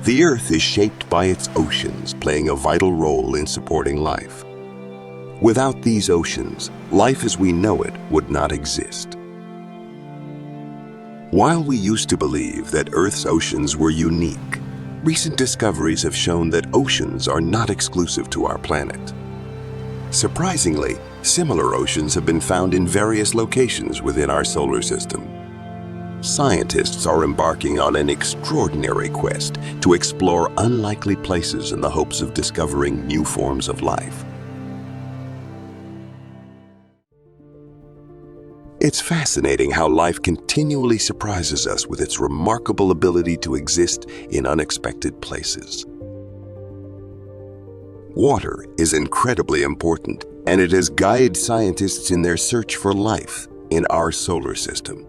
The Earth is shaped by its oceans, playing a vital role in supporting life. Without these oceans, life as we know it would not exist. While we used to believe that Earth's oceans were unique, recent discoveries have shown that oceans are not exclusive to our planet. Surprisingly, similar oceans have been found in various locations within our solar system. Scientists are embarking on an extraordinary quest to explore unlikely places in the hopes of discovering new forms of life. It's fascinating how life continually surprises us with its remarkable ability to exist in unexpected places. Water is incredibly important, and it has guided scientists in their search for life in our solar system.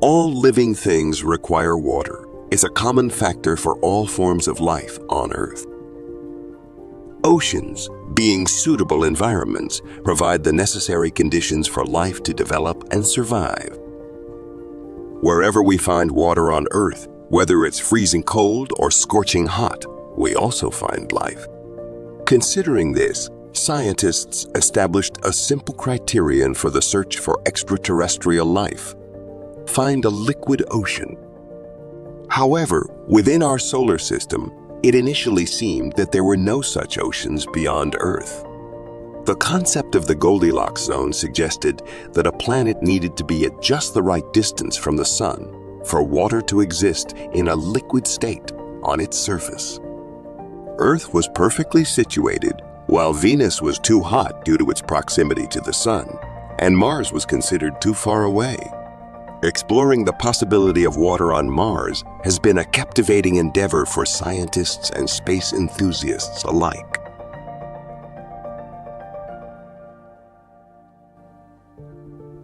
All living things require water. It's a common factor for all forms of life on Earth. Oceans, being suitable environments, provide the necessary conditions for life to develop and survive. Wherever we find water on Earth, whether it's freezing cold or scorching hot, we also find life. Considering this, scientists established a simple criterion for the search for extraterrestrial life: find a liquid ocean. However, within our solar system, it initially seemed that there were no such oceans beyond Earth. The concept of the Goldilocks zone suggested that a planet needed to be at just the right distance from the Sun for water to exist in a liquid state on its surface. Earth was perfectly situated, while Venus was too hot due to its proximity to the Sun, and Mars was considered too far away. Exploring the possibility of water on Mars has been a captivating endeavor for scientists and space enthusiasts alike.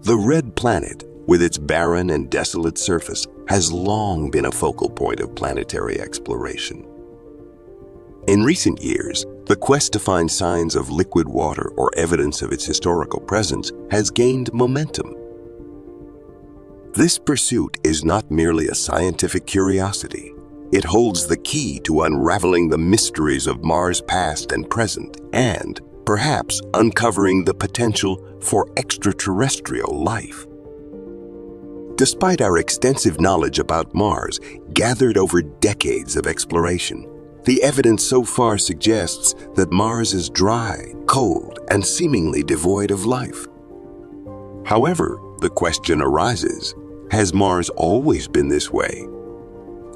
The red planet, with its barren and desolate surface, has long been a focal point of planetary exploration. In recent years, the quest to find signs of liquid water or evidence of its historical presence has gained momentum. This pursuit is not merely a scientific curiosity. It holds the key to unraveling the mysteries of Mars' past and present, and perhaps uncovering the potential for extraterrestrial life. Despite our extensive knowledge about Mars, gathered over decades of exploration, the evidence so far suggests that Mars is dry, cold, and seemingly devoid of life. However, the question arises, has Mars always been this way?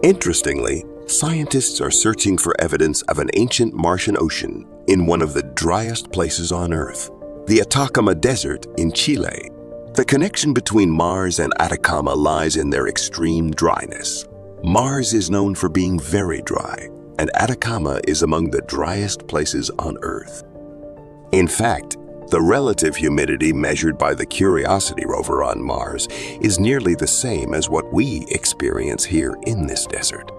Interestingly, scientists are searching for evidence of an ancient Martian ocean in one of the driest places on Earth, the Atacama Desert in Chile. The connection between Mars and Atacama lies in their extreme dryness. Mars is known for being very dry, and Atacama is among the driest places on Earth. In fact, the relative humidity measured by the Curiosity rover on Mars is nearly the same as what we experience here in this desert.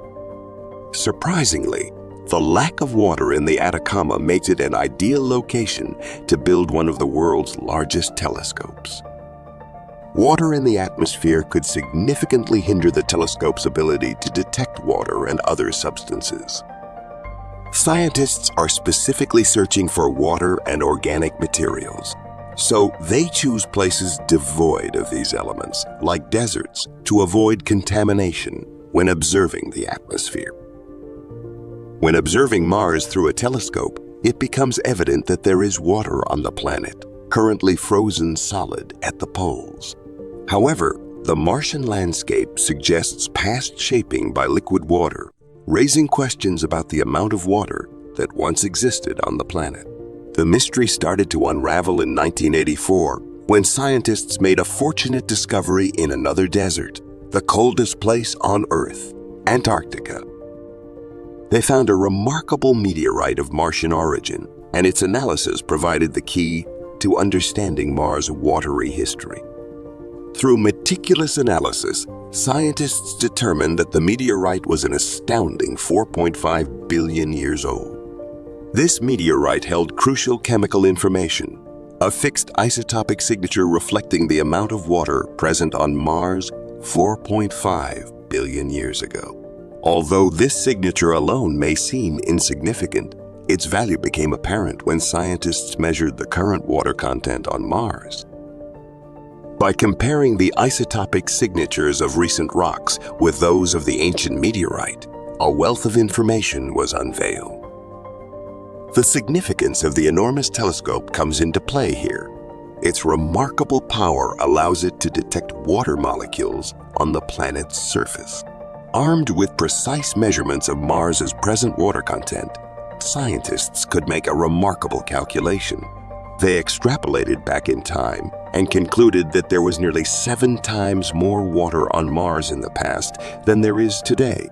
Surprisingly, the lack of water in the Atacama makes it an ideal location to build one of the world's largest telescopes. Water in the atmosphere could significantly hinder the telescope's ability to detect water and other substances. Scientists are specifically searching for water and organic materials, so they choose places devoid of these elements, like deserts, to avoid contamination when observing the atmosphere. When observing Mars through a telescope, it becomes evident that there is water on the planet, currently frozen solid at the poles. However, the Martian landscape suggests past shaping by liquid water, raising questions about the amount of water that once existed on the planet. The mystery started to unravel in 1984 when scientists made a fortunate discovery in another desert, the coldest place on Earth, Antarctica. They found a remarkable meteorite of Martian origin, and its analysis provided the key to understanding Mars' watery history. Through meticulous analysis, scientists determined that the meteorite was an astounding 4.5 billion years old. This meteorite held crucial chemical information, a fixed isotopic signature reflecting the amount of water present on Mars 4.5 billion years ago. Although this signature alone may seem insignificant, its value became apparent when scientists measured the current water content on Mars. By comparing the isotopic signatures of recent rocks with those of the ancient meteorite, a wealth of information was unveiled. The significance of the enormous telescope comes into play here. Its remarkable power allows it to detect water molecules on the planet's surface. Armed with precise measurements of Mars's present water content, scientists could make a remarkable calculation. They extrapolated back in time and concluded that there was nearly 7 times more water on Mars in the past than there is today.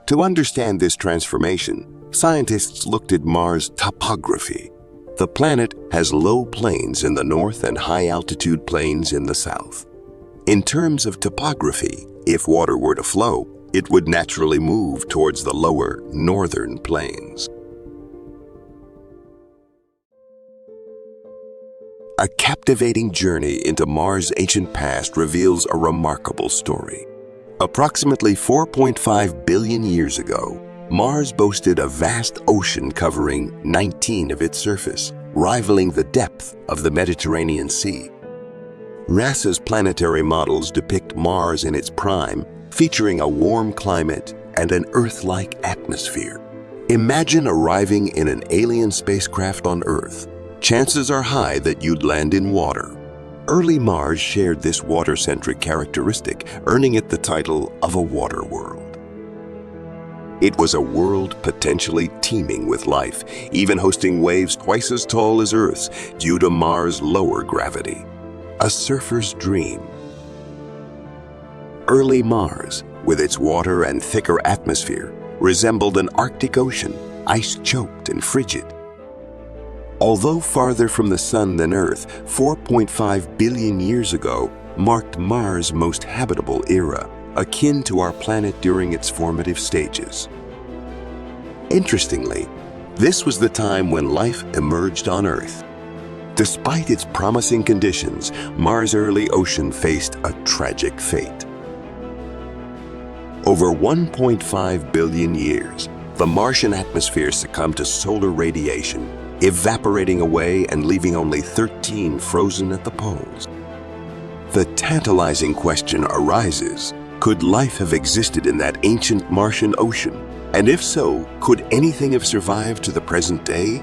To understand this transformation, scientists looked at Mars' topography. The planet has low plains in the north and high-altitude plains in the south. In terms of topography, if water were to flow, it would naturally move towards the lower northern plains. A captivating journey into Mars' ancient past reveals a remarkable story. Approximately 4.5 billion years ago, Mars boasted a vast ocean covering 19 of its surface, rivaling the depth of the Mediterranean Sea. NASA's planetary models depict Mars in its prime, featuring a warm climate and an Earth-like atmosphere. Imagine arriving in an alien spacecraft on Earth. Chances are high that you'd land in water. Early Mars shared this water-centric characteristic, earning it the title of a water world. It was a world potentially teeming with life, even hosting waves twice as tall as Earth's due to Mars' lower gravity. A surfer's dream. Early Mars, with its water and thicker atmosphere, resembled an Arctic Ocean, ice-choked and frigid. Although farther from the Sun than Earth, 4.5 billion years ago marked Mars' most habitable era, akin to our planet during its formative stages. Interestingly, this was the time when life emerged on Earth. Despite its promising conditions, Mars' early ocean faced a tragic fate. Over 1.5 billion years, the Martian atmosphere succumbed to solar radiation, evaporating away and leaving only 13 frozen at the poles. The tantalizing question arises, could life have existed in that ancient Martian ocean? And if so, could anything have survived to the present day?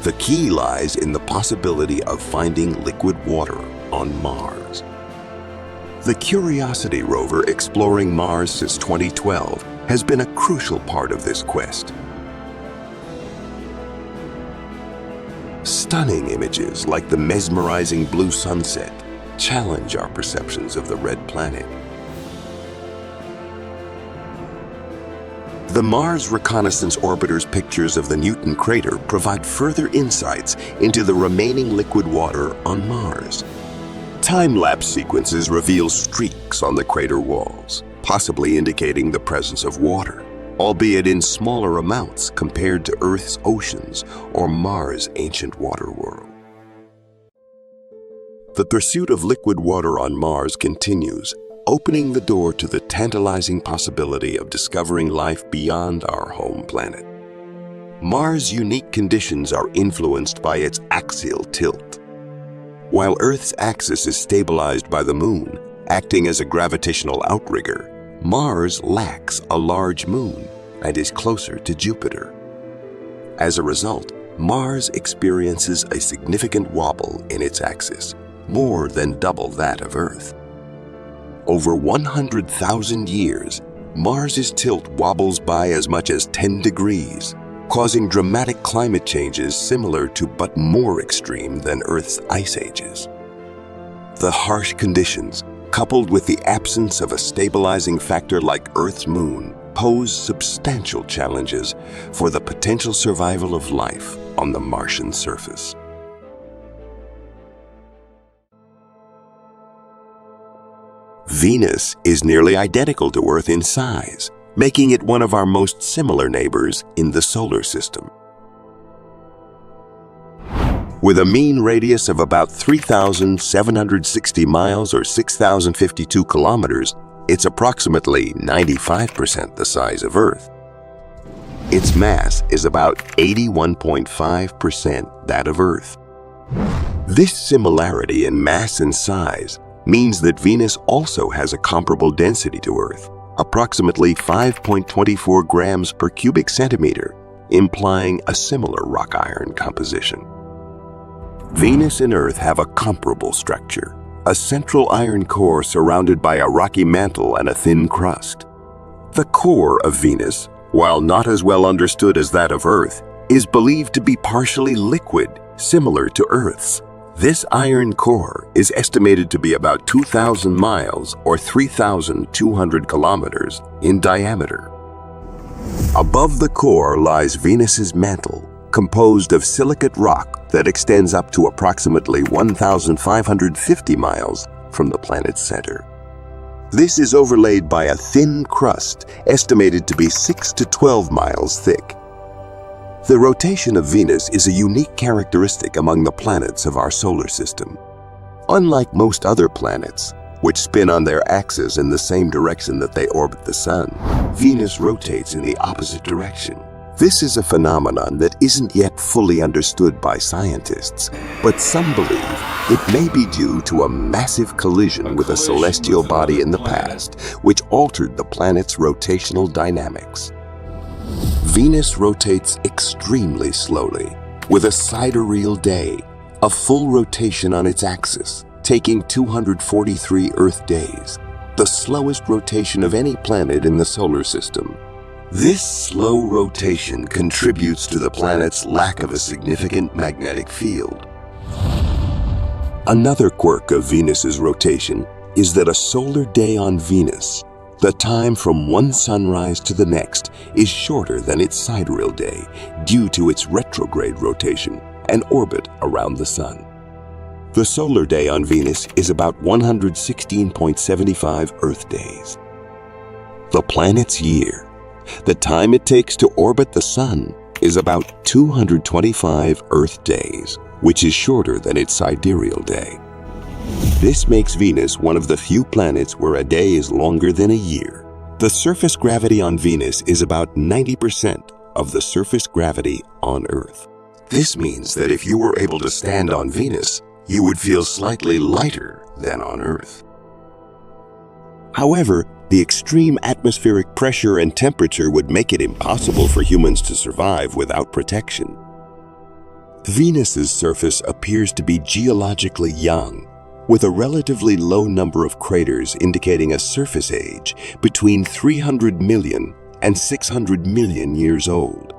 The key lies in the possibility of finding liquid water on Mars. The Curiosity rover exploring Mars since 2012 has been a crucial part of this quest. Stunning images like the mesmerizing blue sunset challenge our perceptions of the red planet. The Mars Reconnaissance Orbiter's pictures of the Newton crater provide further insights into the remaining liquid water on Mars. Time-lapse sequences reveal streaks on the crater walls, possibly indicating the presence of water, albeit in smaller amounts compared to Earth's oceans or Mars' ancient water world. The pursuit of liquid water on Mars continues, opening the door to the tantalizing possibility of discovering life beyond our home planet. Mars' unique conditions are influenced by its axial tilt. While Earth's axis is stabilized by the Moon, acting as a gravitational outrigger, Mars lacks a large moon and is closer to Jupiter. As a result, Mars experiences a significant wobble in its axis, more than double that of Earth. Over 100,000 years, Mars's tilt wobbles by as much as 10 degrees, causing dramatic climate changes similar to but more extreme than Earth's ice ages. The harsh conditions, coupled with the absence of a stabilizing factor like Earth's moon, pose substantial challenges for the potential survival of life on the Martian surface. Venus is nearly identical to Earth in size, making it one of our most similar neighbors in the solar system. With a mean radius of about 3,760 miles or 6,052 kilometers, It's approximately 95% the size of Earth. Its mass is about 81.5% that of Earth. This similarity in mass and size means that Venus also has a comparable density to Earth, approximately 5.24 grams per cubic centimeter, implying a similar rock-iron composition. Venus and Earth have a comparable structure, a central iron core surrounded by a rocky mantle and a thin crust. The core of Venus, while not as well understood as that of Earth, is believed to be partially liquid, similar to Earth's. This iron core is estimated to be about 2,000 miles or 3,200 kilometers in diameter. Above the core lies Venus's mantle, composed of silicate rock that extends up to approximately 1,550 miles from the planet's center. This is overlaid by a thin crust estimated to be 6 to 12 miles thick. The rotation of Venus is a unique characteristic among the planets of our solar system. Unlike most other planets, which spin on their axis in the same direction that they orbit the Sun, Venus rotates in the opposite direction. This is a phenomenon that isn't yet fully understood by scientists, but some believe it may be due to a massive collision with a celestial body in the past, which altered the planet's rotational dynamics. Venus rotates extremely slowly, with a sidereal day, a full rotation on its axis, taking 243 Earth days, the slowest rotation of any planet in the solar system. This slow rotation contributes to the planet's lack of a significant magnetic field. Another quirk of Venus's rotation is that a solar day on Venus, the time from one sunrise to the next, is shorter than its sidereal day due to its retrograde rotation and orbit around the Sun. The solar day on Venus is about 116.75 Earth days. The planet's year, the time it takes to orbit the Sun, is about 225 Earth days, which is shorter than its sidereal day. This makes Venus one of the few planets where a day is longer than a year. The surface gravity on Venus is about 90% of the surface gravity on Earth. This means that if you were able to stand on Venus, you would feel slightly lighter than on Earth. However, the extreme atmospheric pressure and temperature would make it impossible for humans to survive without protection. Venus's surface appears to be geologically young, with a relatively low number of craters indicating a surface age between 300 million and 600 million years old.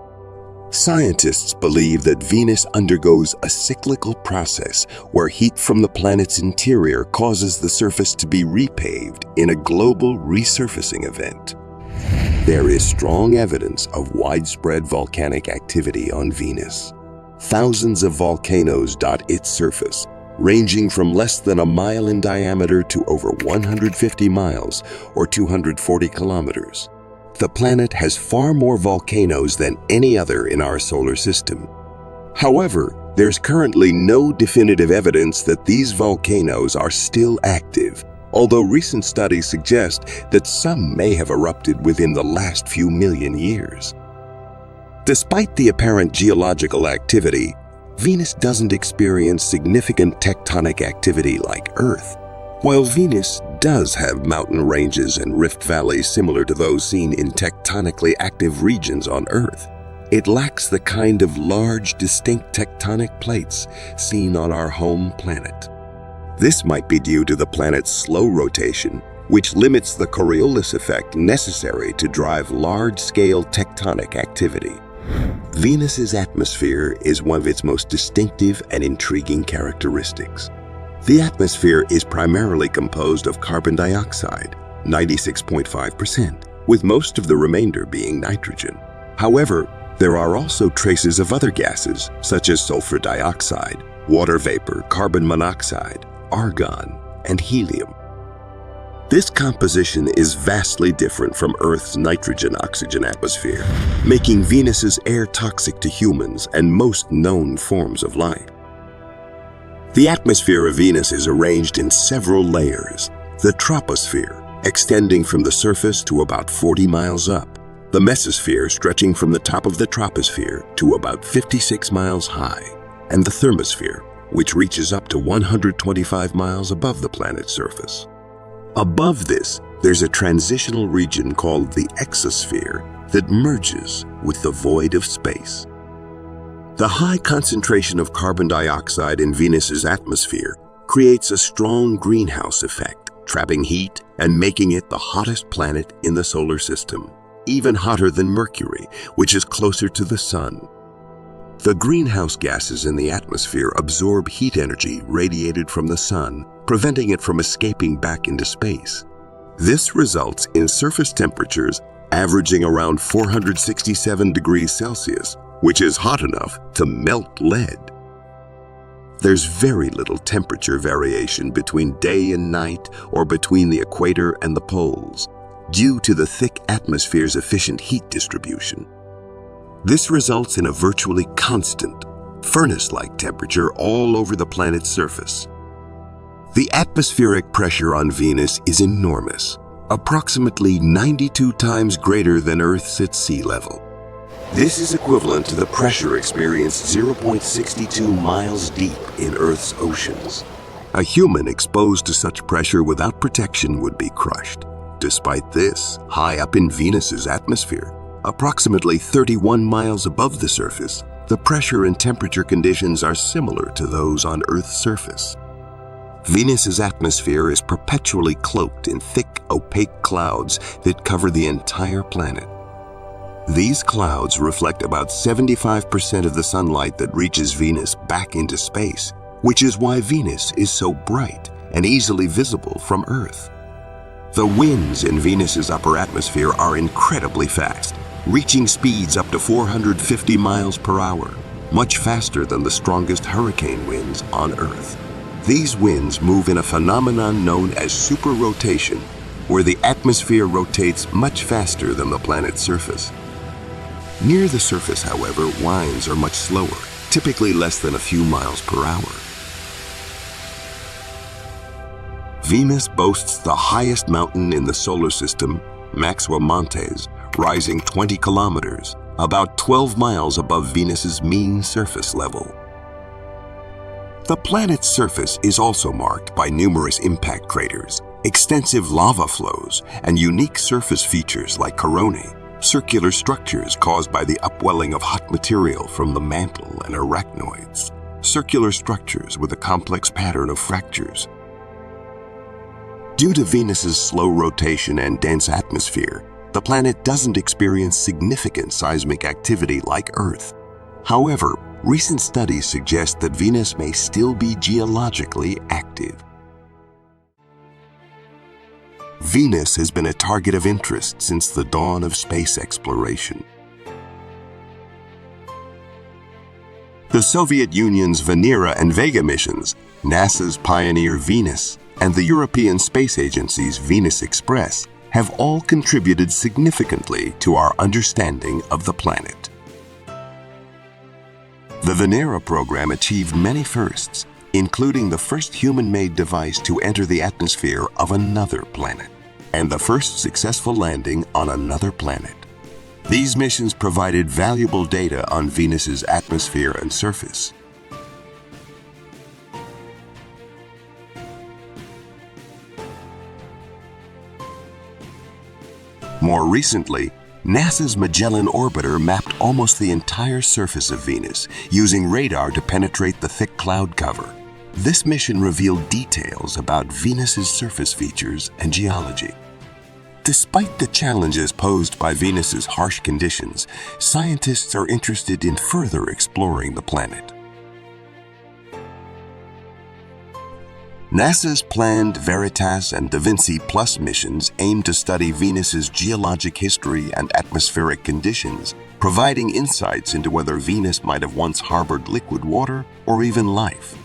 Scientists believe that Venus undergoes a cyclical process where heat from the planet's interior causes the surface to be repaved in a global resurfacing event. There is strong evidence of widespread volcanic activity on Venus. Thousands of volcanoes dot its surface, ranging from less than a mile in diameter to over 150 miles or 240 kilometers. The planet has far more volcanoes than any other in our solar system. However, there's currently no definitive evidence that these volcanoes are still active, although recent studies suggest that some may have erupted within the last few million years. Despite the apparent geological activity, Venus doesn't experience significant tectonic activity like Earth. While Venus does have mountain ranges and rift valleys similar to those seen in tectonically active regions on Earth, it lacks the kind of large, distinct tectonic plates seen on our home planet. This might be due to the planet's slow rotation, which limits the Coriolis effect necessary to drive large-scale tectonic activity. Venus's atmosphere is one of its most distinctive and intriguing characteristics. The atmosphere is primarily composed of carbon dioxide, 96.5%, with most of the remainder being nitrogen. However, there are also traces of other gases, such as sulfur dioxide, water vapor, carbon monoxide, argon, and helium. This composition is vastly different from Earth's nitrogen-oxygen atmosphere, making Venus's air toxic to humans and most known forms of life. The atmosphere of Venus is arranged in several layers. The troposphere, extending from the surface to about 40 miles up, the mesosphere stretching from the top of the troposphere to about 56 miles high, and the thermosphere, which reaches up to 125 miles above the planet's surface. Above this, there's a transitional region called the exosphere that merges with the void of space. The high concentration of carbon dioxide in Venus's atmosphere creates a strong greenhouse effect, trapping heat and making it the hottest planet in the solar system, even hotter than Mercury, which is closer to the Sun. The greenhouse gases in the atmosphere absorb heat energy radiated from the Sun, preventing it from escaping back into space. This results in surface temperatures averaging around 467 degrees Celsius, which is hot enough to melt lead. There's very little temperature variation between day and night or between the equator and the poles, due to the thick atmosphere's efficient heat distribution. This results in a virtually constant, furnace-like temperature all over the planet's surface. The atmospheric pressure on Venus is enormous, approximately 92 times greater than Earth's at sea level. This is equivalent to the pressure experienced 0.62 miles deep in Earth's oceans. A human exposed to such pressure without protection would be crushed. Despite this, high up in Venus's atmosphere, approximately 31 miles above the surface, the pressure and temperature conditions are similar to those on Earth's surface. Venus's atmosphere is perpetually cloaked in thick, opaque clouds that cover the entire planet. These clouds reflect about 75% of the sunlight that reaches Venus back into space, which is why Venus is so bright and easily visible from Earth. The winds in Venus's upper atmosphere are incredibly fast, reaching speeds up to 450 miles per hour, much faster than the strongest hurricane winds on Earth. These winds move in a phenomenon known as superrotation, where the atmosphere rotates much faster than the planet's surface. Near the surface, however, winds are much slower, typically less than a few miles per hour. Venus boasts the highest mountain in the solar system, Maxwell Montes, rising 20 kilometers, about 12 miles above Venus's mean surface level. The planet's surface is also marked by numerous impact craters, extensive lava flows, and unique surface features like coronae, circular structures caused by the upwelling of hot material from the mantle and arachnoids, circular structures with a complex pattern of fractures. Due to Venus's slow rotation and dense atmosphere, the planet doesn't experience significant seismic activity like Earth. However, recent studies suggest that Venus may still be geologically active. Venus has been a target of interest since the dawn of space exploration. The Soviet Union's Venera and Vega missions, NASA's Pioneer Venus, and the European Space Agency's Venus Express have all contributed significantly to our understanding of the planet. The Venera program achieved many firsts, including the first human-made device to enter the atmosphere of another planet, and the first successful landing on another planet. These missions provided valuable data on Venus's atmosphere and surface. More recently, NASA's Magellan orbiter mapped almost the entire surface of Venus using radar to penetrate the thick cloud cover. This mission revealed details about Venus's surface features and geology. Despite the challenges posed by Venus's harsh conditions, scientists are interested in further exploring the planet. NASA's planned Veritas and Da Vinci Plus missions aim to study Venus's geologic history and atmospheric conditions, providing insights into whether Venus might have once harbored liquid water or even life.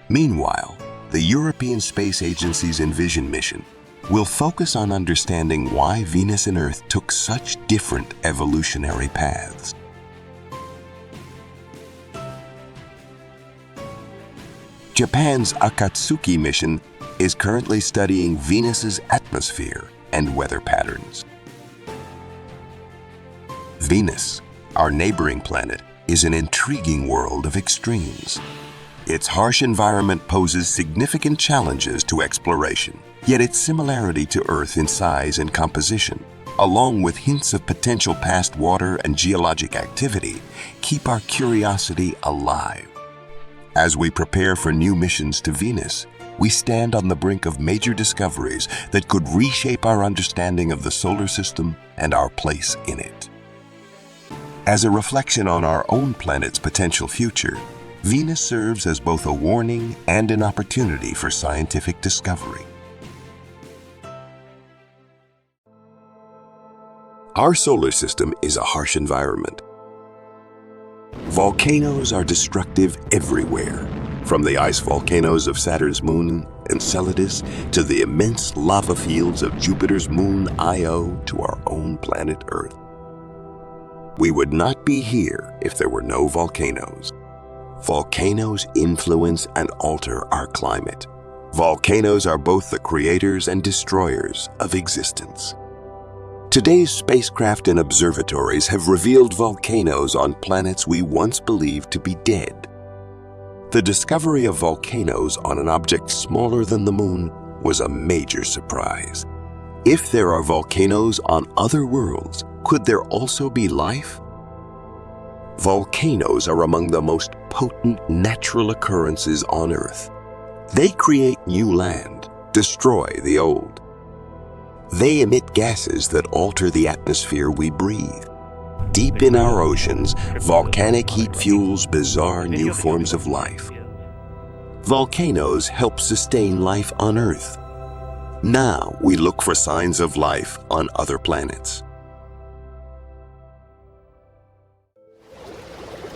Meanwhile, the European Space Agency's Envision mission will focus on understanding why Venus and Earth took such different evolutionary paths. Japan's Akatsuki mission is currently studying Venus's atmosphere and weather patterns. Venus, our neighboring planet, is an intriguing world of extremes. Its harsh environment poses significant challenges to exploration, yet its similarity to Earth in size and composition, along with hints of potential past water and geologic activity, keep our curiosity alive. As we prepare for new missions to Venus, we stand on the brink of major discoveries that could reshape our understanding of the solar system and our place in it. As a reflection on our own planet's potential future, Venus serves as both a warning and an opportunity for scientific discovery. Our solar system is a harsh environment. Volcanoes are destructive everywhere, from the ice volcanoes of Saturn's moon, Enceladus, to the immense lava fields of Jupiter's moon, Io, to our own planet Earth. We would not be here if there were no volcanoes. Volcanoes influence and alter our climate. Volcanoes are both the creators and destroyers of existence. Today's spacecraft and observatories have revealed volcanoes on planets we once believed to be dead. The discovery of volcanoes on an object smaller than the moon was a major surprise. If there are volcanoes on other worlds, could there also be life? Volcanoes are among the most potent natural occurrences on Earth. They create new land, destroy the old. They emit gases that alter the atmosphere we breathe. Deep in our oceans, volcanic heat fuels bizarre new forms of life. Volcanoes help sustain life on Earth. Now we look for signs of life on other planets.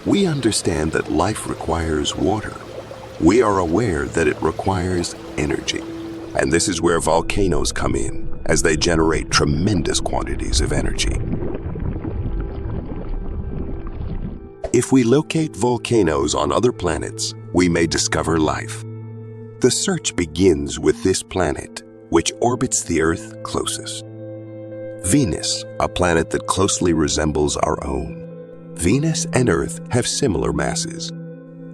We understand that life requires water. We are aware that it requires energy. And this is where volcanoes come in, as they generate tremendous quantities of energy. If we locate volcanoes on other planets, we may discover life. The search begins with this planet, which orbits the Earth closest. Venus, a planet that closely resembles our own. Venus and Earth have similar masses.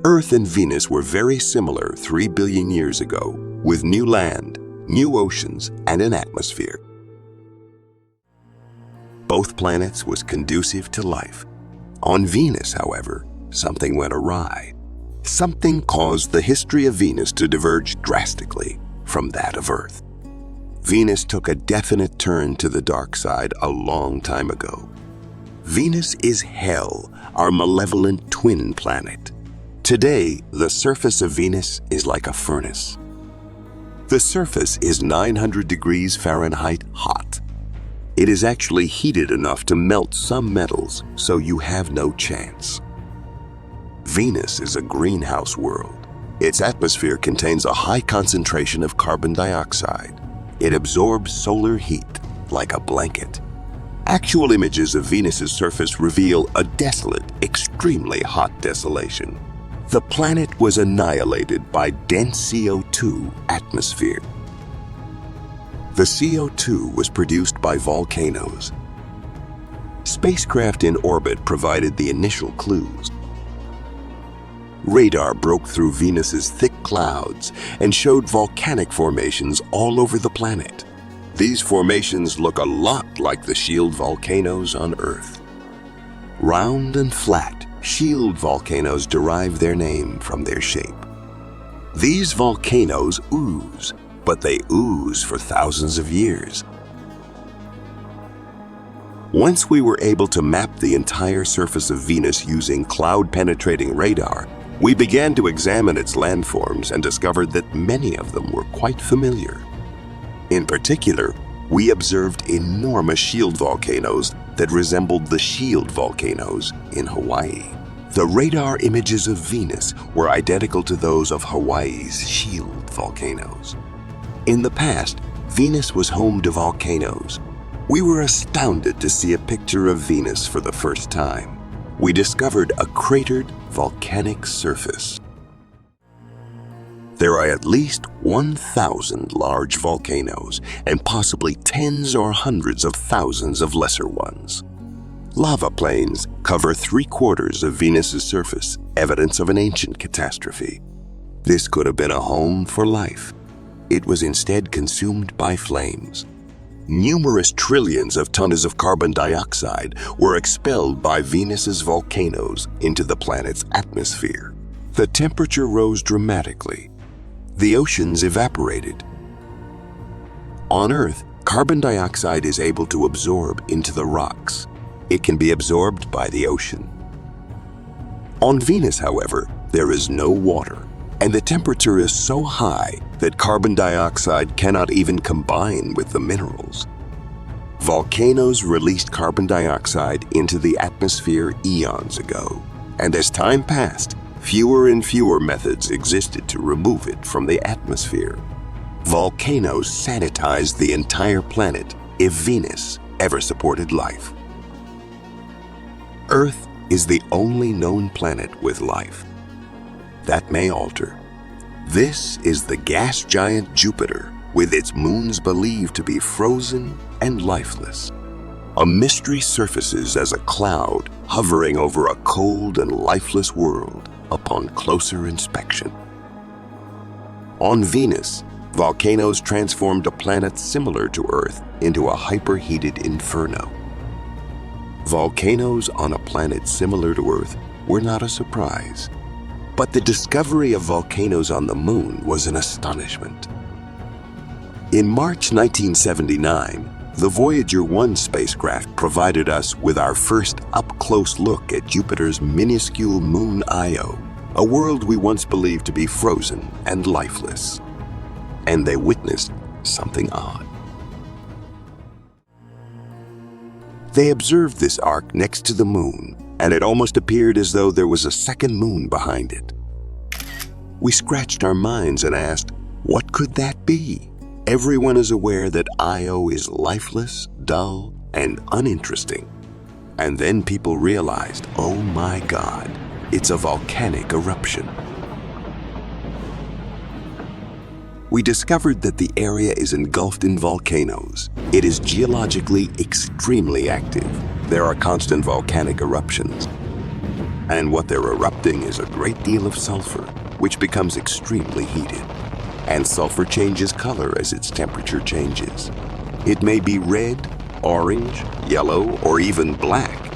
Earth and Venus were very similar 3 billion years ago, with new land, new oceans, and an atmosphere. Both planets was conducive to life. On Venus, however, something went awry. Something caused the history of Venus to diverge drastically from that of Earth. Venus took a definite turn to the dark side a long time ago. Venus is Hell, our malevolent twin planet. Today, the surface of Venus is like a furnace. The surface is 900 degrees Fahrenheit hot. It is actually heated enough to melt some metals, so you have no chance. Venus is a greenhouse world. Its atmosphere contains a high concentration of carbon dioxide. It absorbs solar heat like a blanket. Actual images of Venus's surface reveal a desolate, extremely hot desolation. The planet was annihilated by dense CO2 atmosphere. The CO2 was produced by volcanoes. Spacecraft in orbit provided the initial clues. Radar broke through Venus's thick clouds and showed volcanic formations all over the planet. These formations look a lot like the shield volcanoes on Earth. Round and flat, shield volcanoes derive their name from their shape. These volcanoes ooze, but they ooze for thousands of years. Once we were able to map the entire surface of Venus using cloud-penetrating radar, we began to examine its landforms and discovered that many of them were quite familiar. In particular, we observed enormous shield volcanoes that resembled the shield volcanoes in Hawaii. The radar images of Venus were identical to those of Hawaii's shield volcanoes. In the past, Venus was home to volcanoes. We were astounded to see a picture of Venus for the first time. We discovered a cratered volcanic surface. There are at least 1,000 large volcanoes and possibly tens or hundreds of thousands of lesser ones. Lava plains cover 3/4 of Venus's surface, evidence of an ancient catastrophe. This could have been a home for life. It was instead consumed by flames. Numerous trillions of tons of carbon dioxide were expelled by Venus's volcanoes into the planet's atmosphere. The temperature rose dramatically. The oceans evaporated. On Earth, carbon dioxide is able to absorb into the rocks. It can be absorbed by the ocean. On Venus, however, there is no water, and the temperature is so high that carbon dioxide cannot even combine with the minerals. Volcanoes released carbon dioxide into the atmosphere eons ago, and as time passed, fewer and fewer methods existed to remove it from the atmosphere. Volcanoes sanitized the entire planet if Venus ever supported life. Earth is the only known planet with life. That may alter. This is the gas giant Jupiter, with its moons believed to be frozen and lifeless. A mystery surfaces as a cloud hovering over a cold and lifeless world upon closer inspection. On Venus, volcanoes transformed a planet similar to Earth into a hyperheated inferno. Volcanoes on a planet similar to Earth were not a surprise, but the discovery of volcanoes on the Moon was an astonishment. In March 1979, the Voyager 1 spacecraft provided us with our first up-close look at Jupiter's minuscule moon Io, a world we once believed to be frozen and lifeless. And they witnessed something odd. They observed this arc next to the moon, and it almost appeared as though there was a second moon behind it. We scratched our minds and asked, what could that be? Everyone is aware that Io is lifeless, dull, and uninteresting. And then people realized, oh my God, it's a volcanic eruption. We discovered that the area is engulfed in volcanoes. It is geologically extremely active. There are constant volcanic eruptions. And what they're erupting is a great deal of sulfur, which becomes extremely heated. And sulfur changes color as its temperature changes. It may be red, orange, yellow, or even black.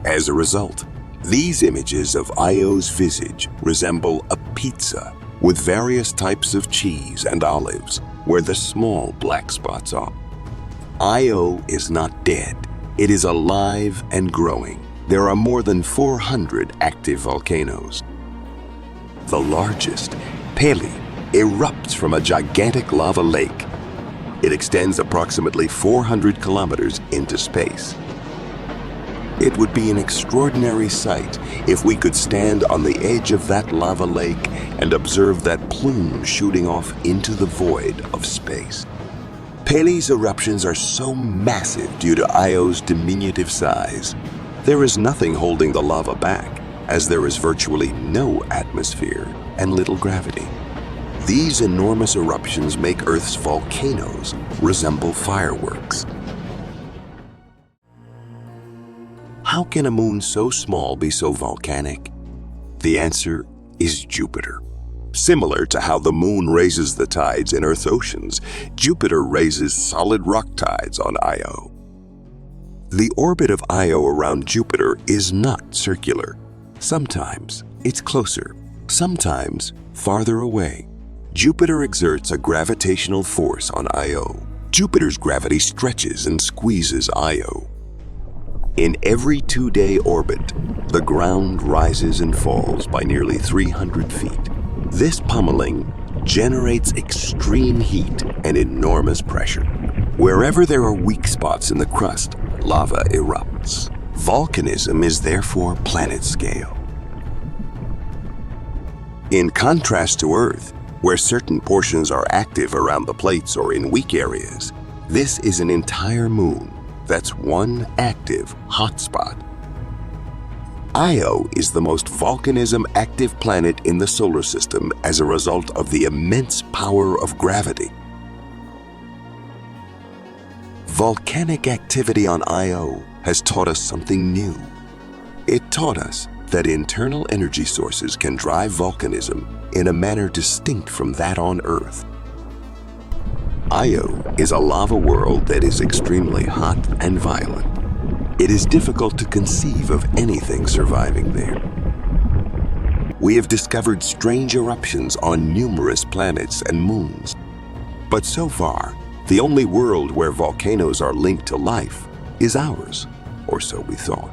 As a result, these images of Io's visage resemble a pizza with various types of cheese and olives where the small black spots are. Io is not dead. It is alive and growing. There are more than 400 active volcanoes. The largest, Pele, erupts from a gigantic lava lake. It extends approximately 400 kilometers into space. It would be an extraordinary sight if we could stand on the edge of that lava lake and observe that plume shooting off into the void of space. Pele's eruptions are so massive due to Io's diminutive size. There is nothing holding the lava back, as there is virtually no atmosphere and little gravity. These enormous eruptions make Earth's volcanoes resemble fireworks. How can a moon so small be so volcanic? The answer is Jupiter. Similar to how the moon raises the tides in Earth's oceans, Jupiter raises solid rock tides on Io. The orbit of Io around Jupiter is not circular. Sometimes it's closer, sometimes farther away. Jupiter exerts a gravitational force on Io. Jupiter's gravity stretches and squeezes Io. In every 2-day orbit, the ground rises and falls by nearly 300 feet. This pummeling generates extreme heat and enormous pressure. Wherever there are weak spots in the crust, lava erupts. Volcanism is therefore planet scale. In contrast to Earth, where certain portions are active around the plates or in weak areas, this is an entire moon. That's one active hotspot. Io is the most volcanism-active planet in the solar system as a result of the immense power of gravity. Volcanic activity on Io has taught us something new. It taught us that internal energy sources can drive volcanism in a manner distinct from that on Earth. Io is a lava world that is extremely hot and violent. It is difficult to conceive of anything surviving there. We have discovered strange eruptions on numerous planets and moons. But so far, the only world where volcanoes are linked to life is ours, or so we thought.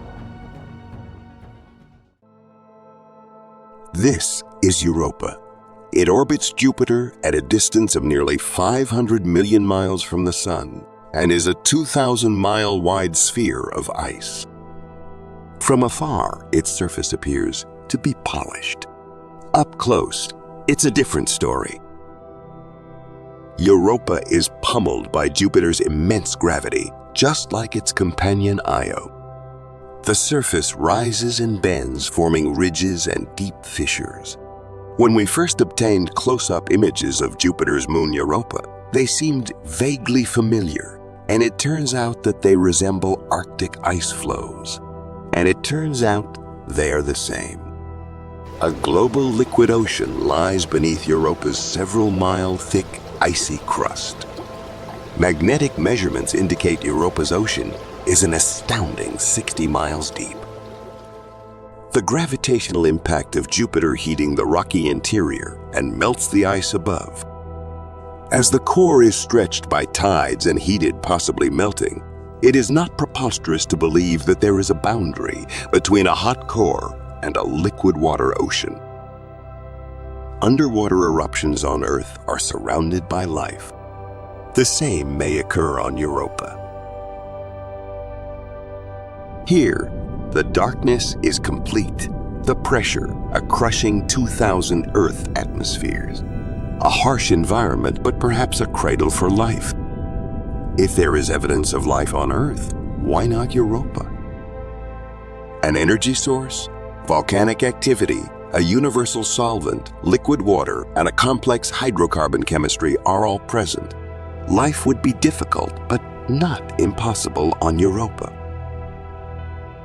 This is Europa. It orbits Jupiter at a distance of nearly 500 million miles from the Sun and is a 2,000-mile wide sphere of ice. From afar, its surface appears to be polished. Up close, it's a different story. Europa is pummeled by Jupiter's immense gravity, just like its companion Io. The surface rises and bends, forming ridges and deep fissures. When we first obtained close-up images of Jupiter's moon Europa, they seemed vaguely familiar, and it turns out that they resemble Arctic ice flows. And it turns out they are the same. A global liquid ocean lies beneath Europa's several-mile-thick icy crust. Magnetic measurements indicate Europa's ocean is an astounding 60 miles deep. The gravitational impact of Jupiter heating the rocky interior and melts the ice above. As the core is stretched by tides and heated, possibly melting, it is not preposterous to believe that there is a boundary between a hot core and a liquid water ocean. Underwater eruptions on Earth are surrounded by life. The same may occur on Europa. Here, the darkness is complete. The pressure, a crushing 2,000 Earth atmospheres. A harsh environment, but perhaps a cradle for life. If there is evidence of life on Earth, why not Europa? An energy source, volcanic activity, a universal solvent, liquid water, and a complex hydrocarbon chemistry are all present. Life would be difficult, but not impossible on Europa.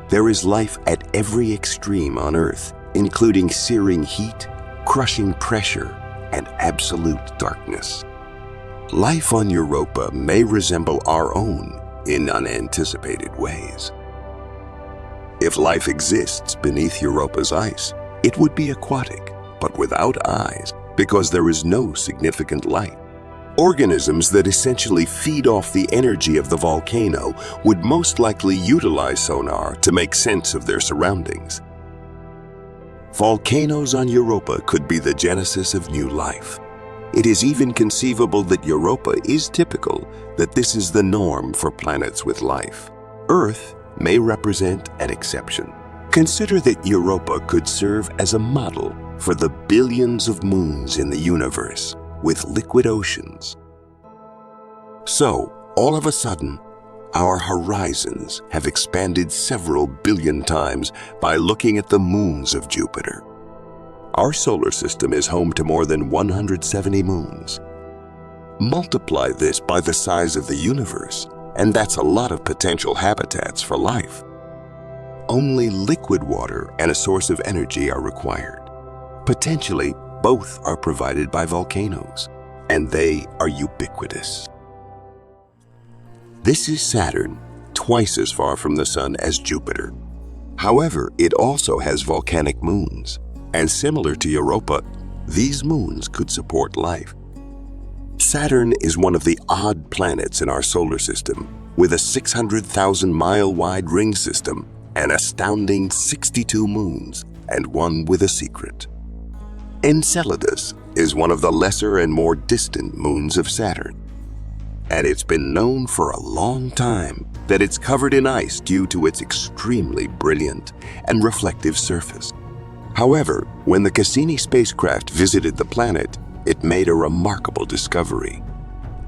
There is life at every extreme on Earth, including searing heat, crushing pressure, and absolute darkness. Life on Europa may resemble our own in unanticipated ways. If life exists beneath Europa's ice, it would be aquatic, but without eyes, because there is no significant light. Organisms that essentially feed off the energy of the volcano would most likely utilize sonar to make sense of their surroundings. Volcanoes on Europa could be the genesis of new life. It is even conceivable that Europa is typical, that this is the norm for planets with life. Earth may represent an exception. Consider that Europa could serve as a model for the billions of moons in the universe, with liquid oceans. So, all of a sudden, our horizons have expanded several billion times by looking at the moons of Jupiter. Our solar system is home to more than 170 moons. Multiply this by the size of the universe, and that's a lot of potential habitats for life. Only liquid water and a source of energy are required. Potentially, both are provided by volcanoes, and they are ubiquitous. This is Saturn, twice as far from the Sun as Jupiter. However, it also has volcanic moons, and similar to Europa, these moons could support life. Saturn is one of the odd planets in our solar system, with a 600,000-mile-wide ring system, an astounding 62 moons, and one with a secret. Enceladus is one of the lesser and more distant moons of Saturn. And it's been known for a long time that it's covered in ice due to its extremely brilliant and reflective surface. However, when the Cassini spacecraft visited the planet, it made a remarkable discovery.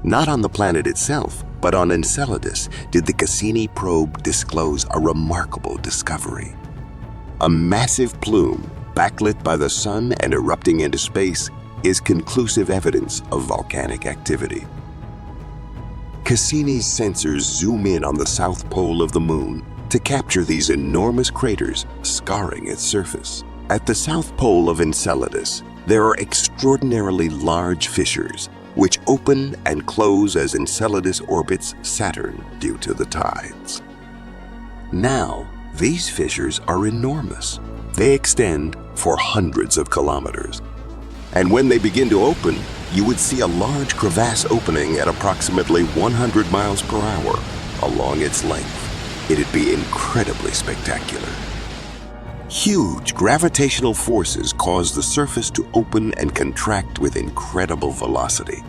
Not on the planet itself, but on Enceladus did the Cassini probe disclose a remarkable discovery. A massive plume, backlit by the sun and erupting into space, is conclusive evidence of volcanic activity. Cassini's sensors zoom in on the south pole of the moon to capture these enormous craters scarring its surface. At the south pole of Enceladus, there are extraordinarily large fissures which open and close as Enceladus orbits Saturn due to the tides. Now, these fissures are enormous. They extend for hundreds of kilometers. And when they begin to open, you would see a large crevasse opening at approximately 100 miles per hour along its length. It'd be incredibly spectacular. Huge gravitational forces cause the surface to open and contract with incredible velocity.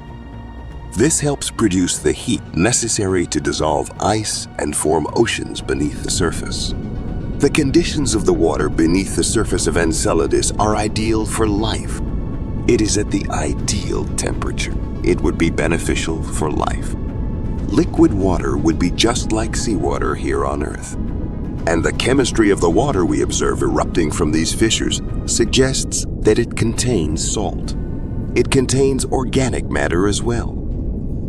This helps produce the heat necessary to dissolve ice and form oceans beneath the surface. The conditions of the water beneath the surface of Enceladus are ideal for life. It is at the ideal temperature. It would be beneficial for life. Liquid water would be just like seawater here on Earth. And the chemistry of the water we observe erupting from these fissures suggests that it contains salt. It contains organic matter as well.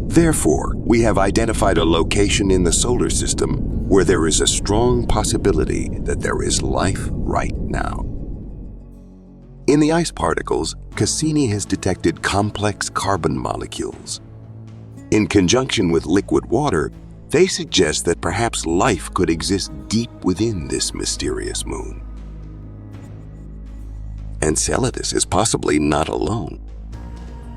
Therefore, we have identified a location in the solar system where there is a strong possibility that there is life right now. In the ice particles, Cassini has detected complex carbon molecules. In conjunction with liquid water, they suggest that perhaps life could exist deep within this mysterious moon. Enceladus is possibly not alone.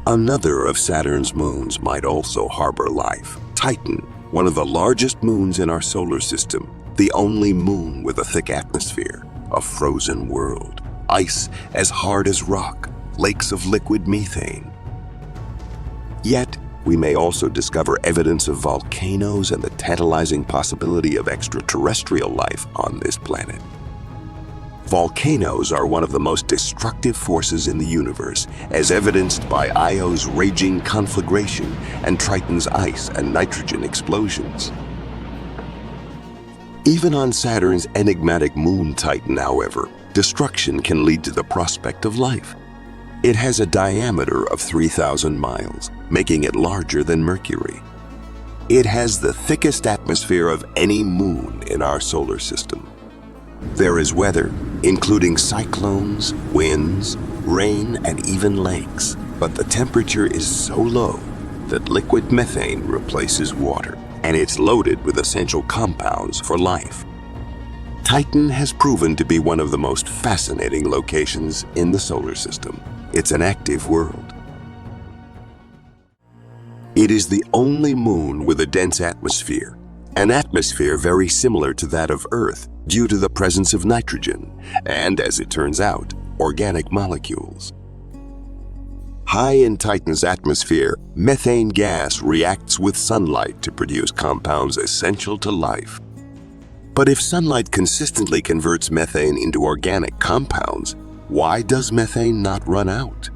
Another of Saturn's moons might also harbor life, Titan, one of the largest moons in our solar system, the only moon with a thick atmosphere, a frozen world, ice as hard as rock, lakes of liquid methane. Yet, we may also discover evidence of volcanoes and the tantalizing possibility of extraterrestrial life on this planet. Volcanoes are one of the most destructive forces in the universe, as evidenced by Io's raging conflagration and Triton's ice and nitrogen explosions. Even on Saturn's enigmatic moon Titan, however, destruction can lead to the prospect of life. It has a diameter of 3,000 miles, making it larger than Mercury. It has the thickest atmosphere of any moon in our solar system. There is weather, including cyclones, winds, rain, and even lakes, but the temperature is so low that liquid methane replaces water, and it's loaded with essential compounds for life. Titan has proven to be one of the most fascinating locations in the solar system. It's an active world. It is the only moon with a dense atmosphere, an atmosphere very similar to that of Earth due to the presence of nitrogen and, as it turns out, organic molecules. High in Titan's atmosphere, methane gas reacts with sunlight to produce compounds essential to life. But if sunlight consistently converts methane into organic compounds, why does methane not run out?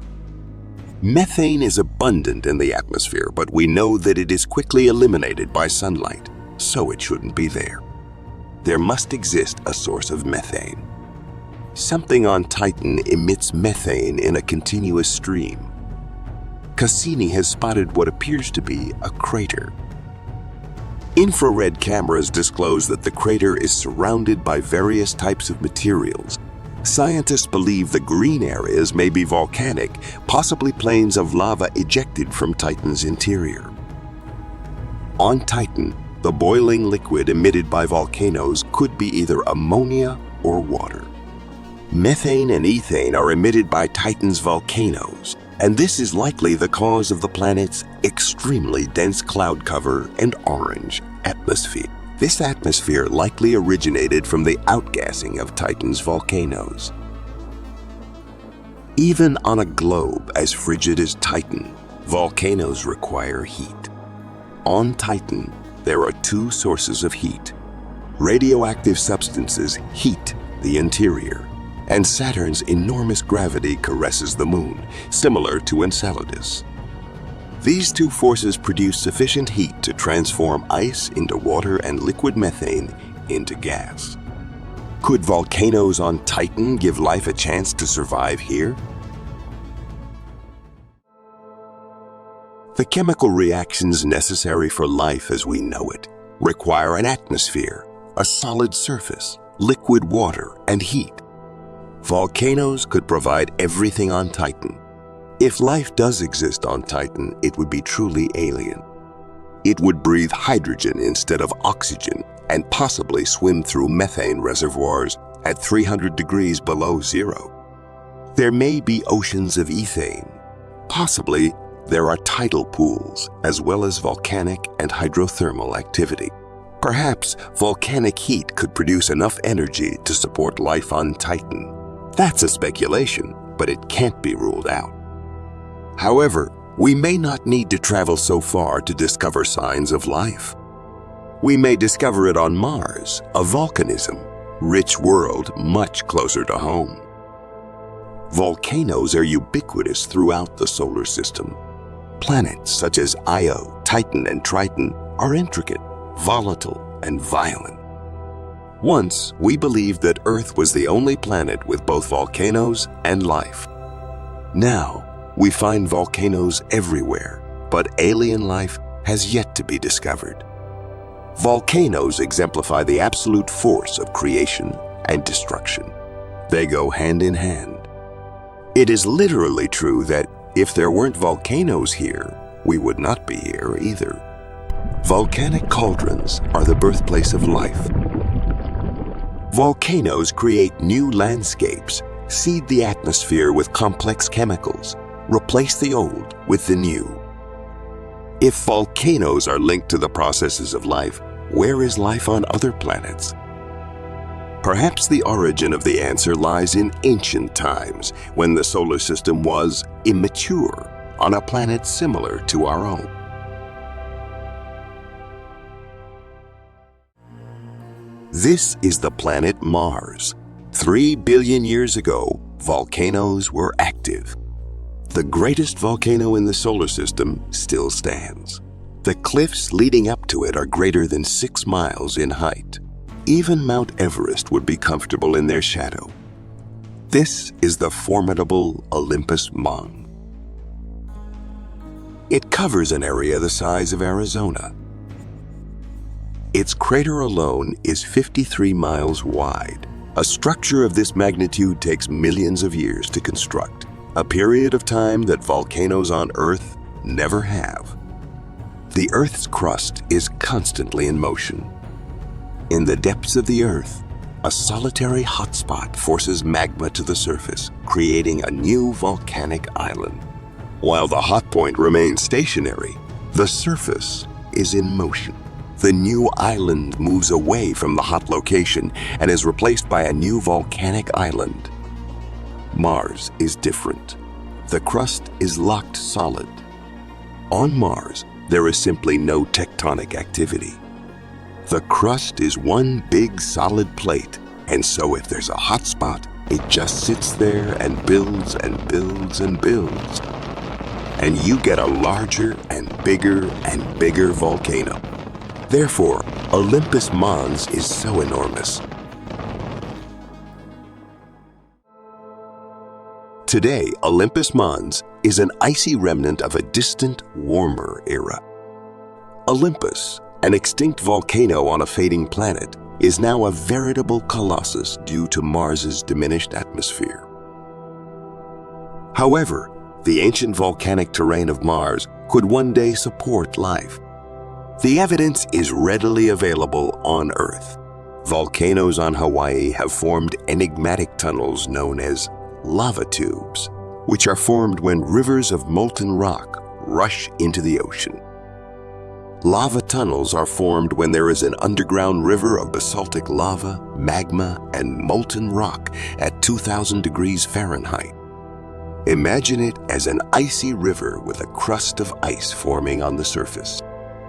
Methane is abundant in the atmosphere, but we know that it is quickly eliminated by sunlight, so it shouldn't be there. There must exist a source of methane. Something on Titan emits methane in a continuous stream. Cassini has spotted what appears to be a crater. Infrared cameras disclose that the crater is surrounded by various types of materials. Scientists believe the green areas may be volcanic, possibly plains of lava ejected from Titan's interior. On Titan, the boiling liquid emitted by volcanoes could be either ammonia or water. Methane and ethane are emitted by Titan's volcanoes, and this is likely the cause of the planet's extremely dense cloud cover and orange atmosphere. This atmosphere likely originated from the outgassing of Titan's volcanoes. Even on a globe as frigid as Titan, volcanoes require heat. On Titan, there are two sources of heat. Radioactive substances heat the interior, and Saturn's enormous gravity caresses the moon, similar to Enceladus. These two forces produce sufficient heat to transform ice into water and liquid methane into gas. Could volcanoes on Titan give life a chance to survive here? The chemical reactions necessary for life as we know it require an atmosphere, a solid surface, liquid water, and heat. Volcanoes could provide everything on Titan. If life does exist on Titan, it would be truly alien. It would breathe hydrogen instead of oxygen and possibly swim through methane reservoirs at 300 degrees below zero. There may be oceans of ethane. Possibly, there are tidal pools as well as volcanic and hydrothermal activity. Perhaps volcanic heat could produce enough energy to support life on Titan. That's a speculation, but it can't be ruled out. However, we may not need to travel so far to discover signs of life. We may discover it on Mars, a volcanism-rich world much closer to home. Volcanoes are ubiquitous throughout the solar system. Planets such as Io, Titan, and Triton are intricate, volatile, and violent. Once, we believed that Earth was the only planet with both volcanoes and life. Now, we find volcanoes everywhere, but alien life has yet to be discovered. Volcanoes exemplify the absolute force of creation and destruction. They go hand in hand. It is literally true that if there weren't volcanoes here, we would not be here either. Volcanic cauldrons are the birthplace of life. Volcanoes create new landscapes, seed the atmosphere with complex chemicals, replace the old with the new. If volcanoes are linked to the processes of life, where is life on other planets? Perhaps the origin of the answer lies in ancient times, when the solar system was immature on a planet similar to our own. This is the planet Mars. 3 billion years ago, volcanoes were active. The greatest volcano in the solar system still stands. The cliffs leading up to it are greater than 6 miles in height. Even Mount Everest would be comfortable in their shadow. This is the formidable Olympus Mons. It covers an area the size of Arizona. Its crater alone is 53 miles wide. A structure of this magnitude takes millions of years to construct, a period of time that volcanoes on Earth never have. The Earth's crust is constantly in motion. In the depths of the Earth, a solitary hotspot forces magma to the surface, creating a new volcanic island. While the hot point remains stationary, the surface is in motion. The new island moves away from the hot location and is replaced by a new volcanic island. Mars is different. The crust is locked solid. On Mars, there is simply no tectonic activity. The crust is one big solid plate, and so if there's a hot spot, it just sits there and builds and builds and builds. And you get a larger and bigger volcano. Therefore, Olympus Mons is so enormous. Today, Olympus Mons is an icy remnant of a distant, warmer era. Olympus, an extinct volcano on a fading planet, is now a veritable colossus due to Mars's diminished atmosphere. However, the ancient volcanic terrain of Mars could one day support life. The evidence is readily available on Earth. Volcanoes on Hawaii have formed enigmatic tunnels known as lava tubes, which are formed when rivers of molten rock rush into the ocean. Lava tunnels are formed when there is an underground river of basaltic lava, magma, and molten rock at 2,000 degrees Fahrenheit. Imagine it as an icy river with a crust of ice forming on the surface.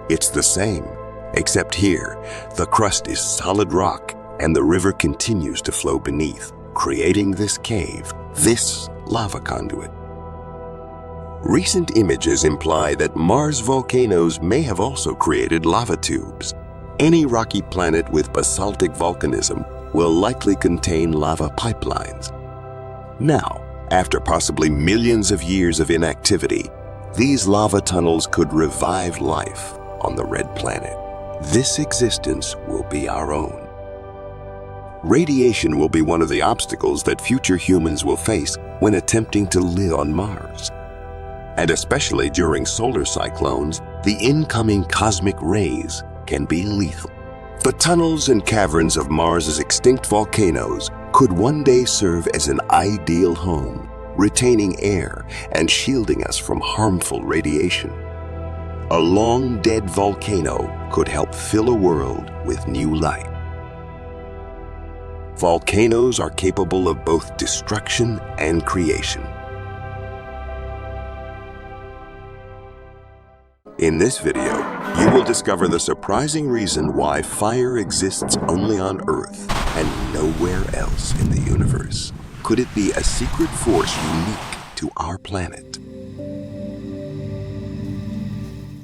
It's the same, except here, the crust is solid rock and the river continues to flow beneath, creating this cave, this lava conduit. Recent images imply that Mars volcanoes may have also created lava tubes. Any rocky planet with basaltic volcanism will likely contain lava pipelines. Now, after possibly millions of years of inactivity, these lava tunnels could revive life on the red planet. This existence will be our own. Radiation will be one of the obstacles that future humans will face when attempting to live on Mars. And especially during solar cyclones, the incoming cosmic rays can be lethal. The tunnels and caverns of Mars's extinct volcanoes could one day serve as an ideal home, retaining air and shielding us from harmful radiation. A long-dead volcano could help fill a world with new life. Volcanoes are capable of both destruction and creation. In this video, you will discover the surprising reason why fire exists only on Earth and nowhere else in the universe. Could it be a secret force unique to our planet?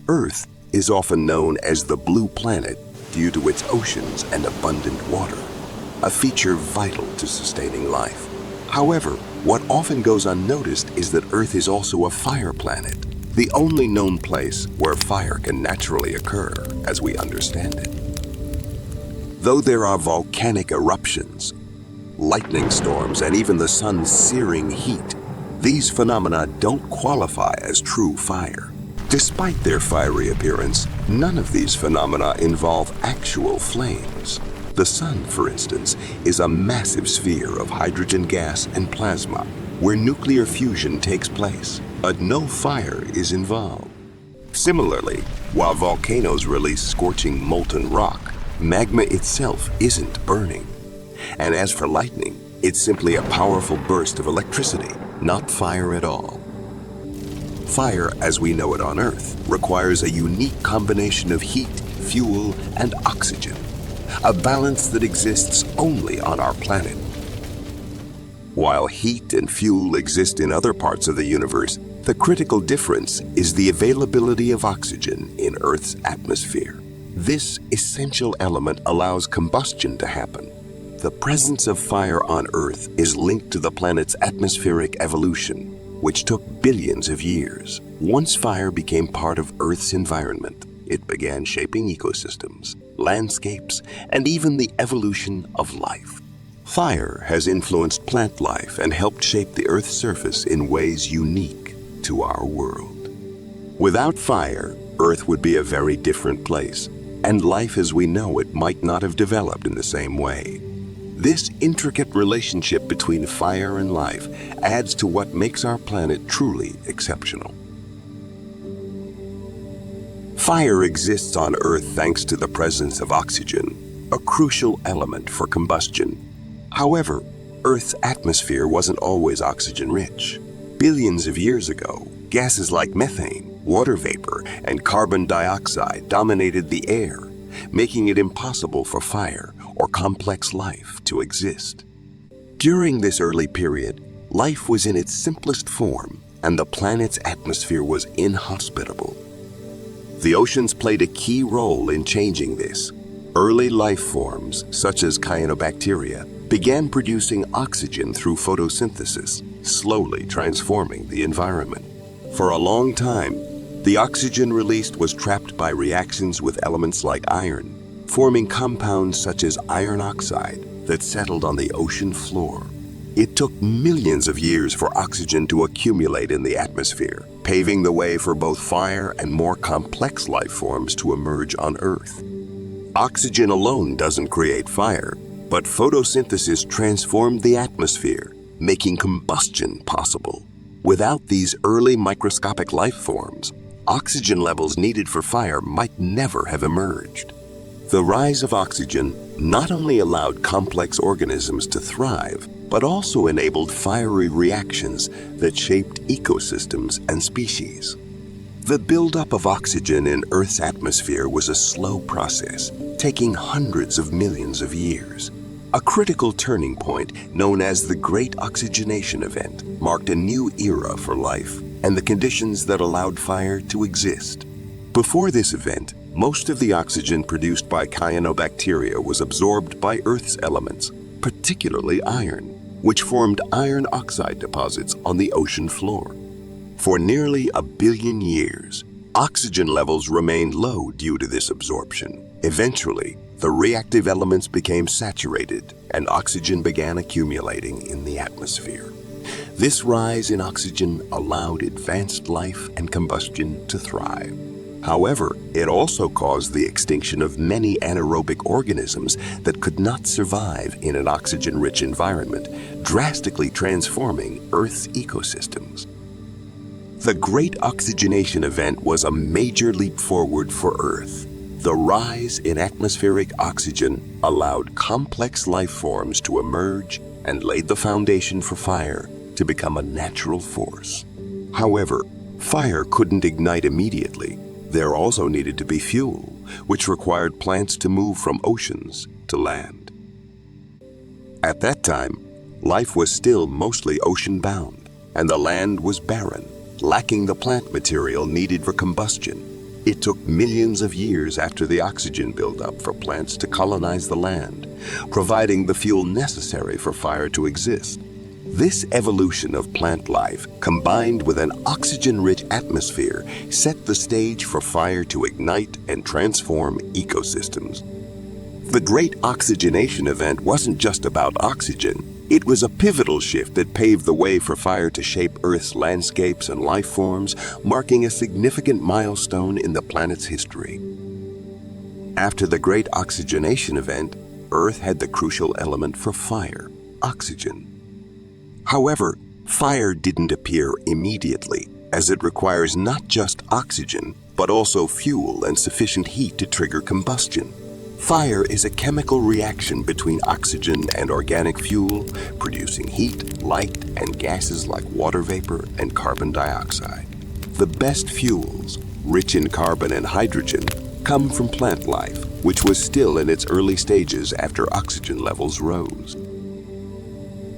Earth is often known as the blue planet due to its oceans and abundant water, a feature vital to sustaining life. However, what often goes unnoticed is that Earth is also a fire planet, the only known place where fire can naturally occur as we understand it. Though there are volcanic eruptions, lightning storms, and even the sun's searing heat, these phenomena don't qualify as true fire. Despite their fiery appearance, none of these phenomena involve actual flames. The sun, for instance, is a massive sphere of hydrogen gas and plasma, where nuclear fusion takes place, but no fire is involved. Similarly, while volcanoes release scorching molten rock, magma itself isn't burning. And as for lightning, it's simply a powerful burst of electricity, not fire at all. Fire, as we know it on Earth, requires a unique combination of heat, fuel, and oxygen, a balance that exists only on our planet. While heat and fuel exist in other parts of the universe, the critical difference is the availability of oxygen in Earth's atmosphere. This essential element allows combustion to happen. The presence of fire on Earth is linked to the planet's atmospheric evolution, which took billions of years. Once fire became part of Earth's environment, it began shaping ecosystems, landscapes, and even the evolution of life. Fire has influenced plant life and helped shape the Earth's surface in ways unique to our world. Without fire, Earth would be a very different place, and life as we know it might not have developed in the same way. This intricate relationship between fire and life adds to what makes our planet truly exceptional. Fire exists on Earth thanks to the presence of oxygen, a crucial element for combustion. However, Earth's atmosphere wasn't always oxygen-rich. Billions of years ago, gases like methane, water vapor, and carbon dioxide dominated the air, making it impossible for fire or complex life to exist. During this early period, life was in its simplest form, and the planet's atmosphere was inhospitable. The oceans played a key role in changing this. Early life forms, such as cyanobacteria, began producing oxygen through photosynthesis, slowly transforming the environment. For a long time, the oxygen released was trapped by reactions with elements like iron, forming compounds such as iron oxide that settled on the ocean floor. It took millions of years for oxygen to accumulate in the atmosphere, paving the way for both fire and more complex life forms to emerge on Earth. Oxygen alone doesn't create fire, but photosynthesis transformed the atmosphere, making combustion possible. Without these early microscopic life forms, oxygen levels needed for fire might never have emerged. The rise of oxygen not only allowed complex organisms to thrive, but also enabled fiery reactions that shaped ecosystems and species. The buildup of oxygen in Earth's atmosphere was a slow process, taking hundreds of millions of years. A critical turning point, known as the Great Oxygenation Event, marked a new era for life and the conditions that allowed fire to exist. Before this event, Most of the oxygen produced by cyanobacteria was absorbed by Earth's elements, particularly iron, which formed iron oxide deposits on the ocean floor. For nearly 1 billion years, oxygen levels remained low due to this absorption. Eventually, the reactive elements became saturated and oxygen began accumulating in the atmosphere. This rise in oxygen allowed advanced life and combustion to thrive. However, it also caused the extinction of many anaerobic organisms that could not survive in an oxygen-rich environment, drastically transforming Earth's ecosystems. The Great Oxygenation Event was a major leap forward for Earth. The rise in atmospheric oxygen allowed complex life forms to emerge and laid the foundation for fire to become a natural force. However, fire couldn't ignite immediately. There also needed to be fuel, which required plants to move from oceans to land. At that time, life was still mostly ocean-bound, and the land was barren, lacking the plant material needed for combustion. It took millions of years after the oxygen buildup for plants to colonize the land, providing the fuel necessary for fire to exist. This evolution of plant life, combined with an oxygen-rich atmosphere, set the stage for fire to ignite and transform ecosystems. The Great Oxygenation Event wasn't just about oxygen. It was a pivotal shift that paved the way for fire to shape Earth's landscapes and life forms, marking a significant milestone in the planet's history. After the Great Oxygenation Event, Earth had the crucial element for fire, oxygen. However, fire didn't appear immediately, as it requires not just oxygen, but also fuel and sufficient heat to trigger combustion. Fire is a chemical reaction between oxygen and organic fuel, producing heat, light, and gases like water vapor and carbon dioxide. The best fuels, rich in carbon and hydrogen, come from plant life, which was still in its early stages after oxygen levels rose.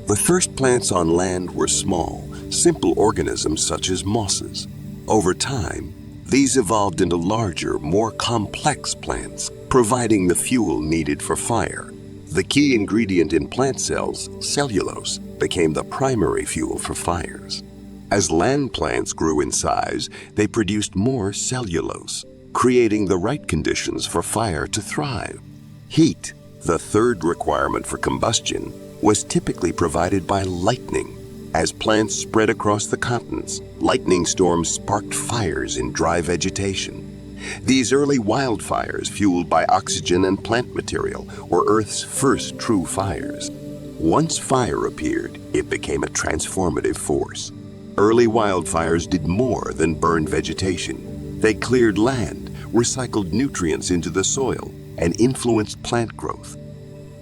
The first plants on land were small, simple organisms such as mosses. Over time, these evolved into larger, more complex plants, providing the fuel needed for fire. The key ingredient in plant cells, cellulose, became the primary fuel for fires. As land plants grew in size, they produced more cellulose, creating the right conditions for fire to thrive. Heat, the third requirement for combustion, was typically provided by lightning. As plants spread across the continents, lightning storms sparked fires in dry vegetation. These early wildfires, fueled by oxygen and plant material, were Earth's first true fires. Once fire appeared, it became a transformative force. Early wildfires did more than burn vegetation. They cleared land, recycled nutrients into the soil, and influenced plant growth.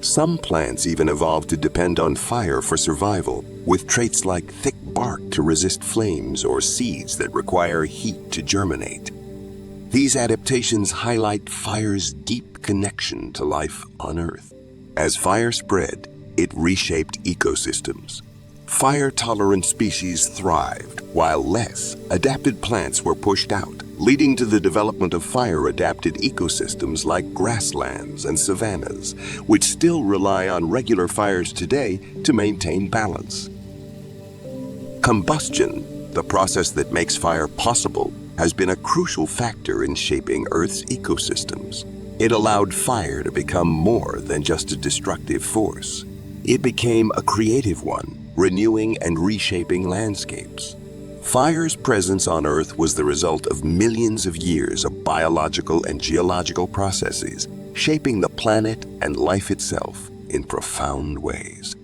Some plants even evolved to depend on fire for survival, with traits like thick bark to resist flames or seeds that require heat to germinate. These adaptations highlight fire's deep connection to life on Earth. As fire spread, it reshaped ecosystems. Fire-tolerant species thrived, while less adapted plants were pushed out, leading to the development of fire-adapted ecosystems like grasslands and savannas, which still rely on regular fires today to maintain balance. Combustion, the process that makes fire possible, has been a crucial factor in shaping Earth's ecosystems. It allowed fire to become more than just a destructive force. It became a creative one, renewing and reshaping landscapes. Fire's presence on Earth was the result of millions of years of biological and geological processes, shaping the planet and life itself in profound ways.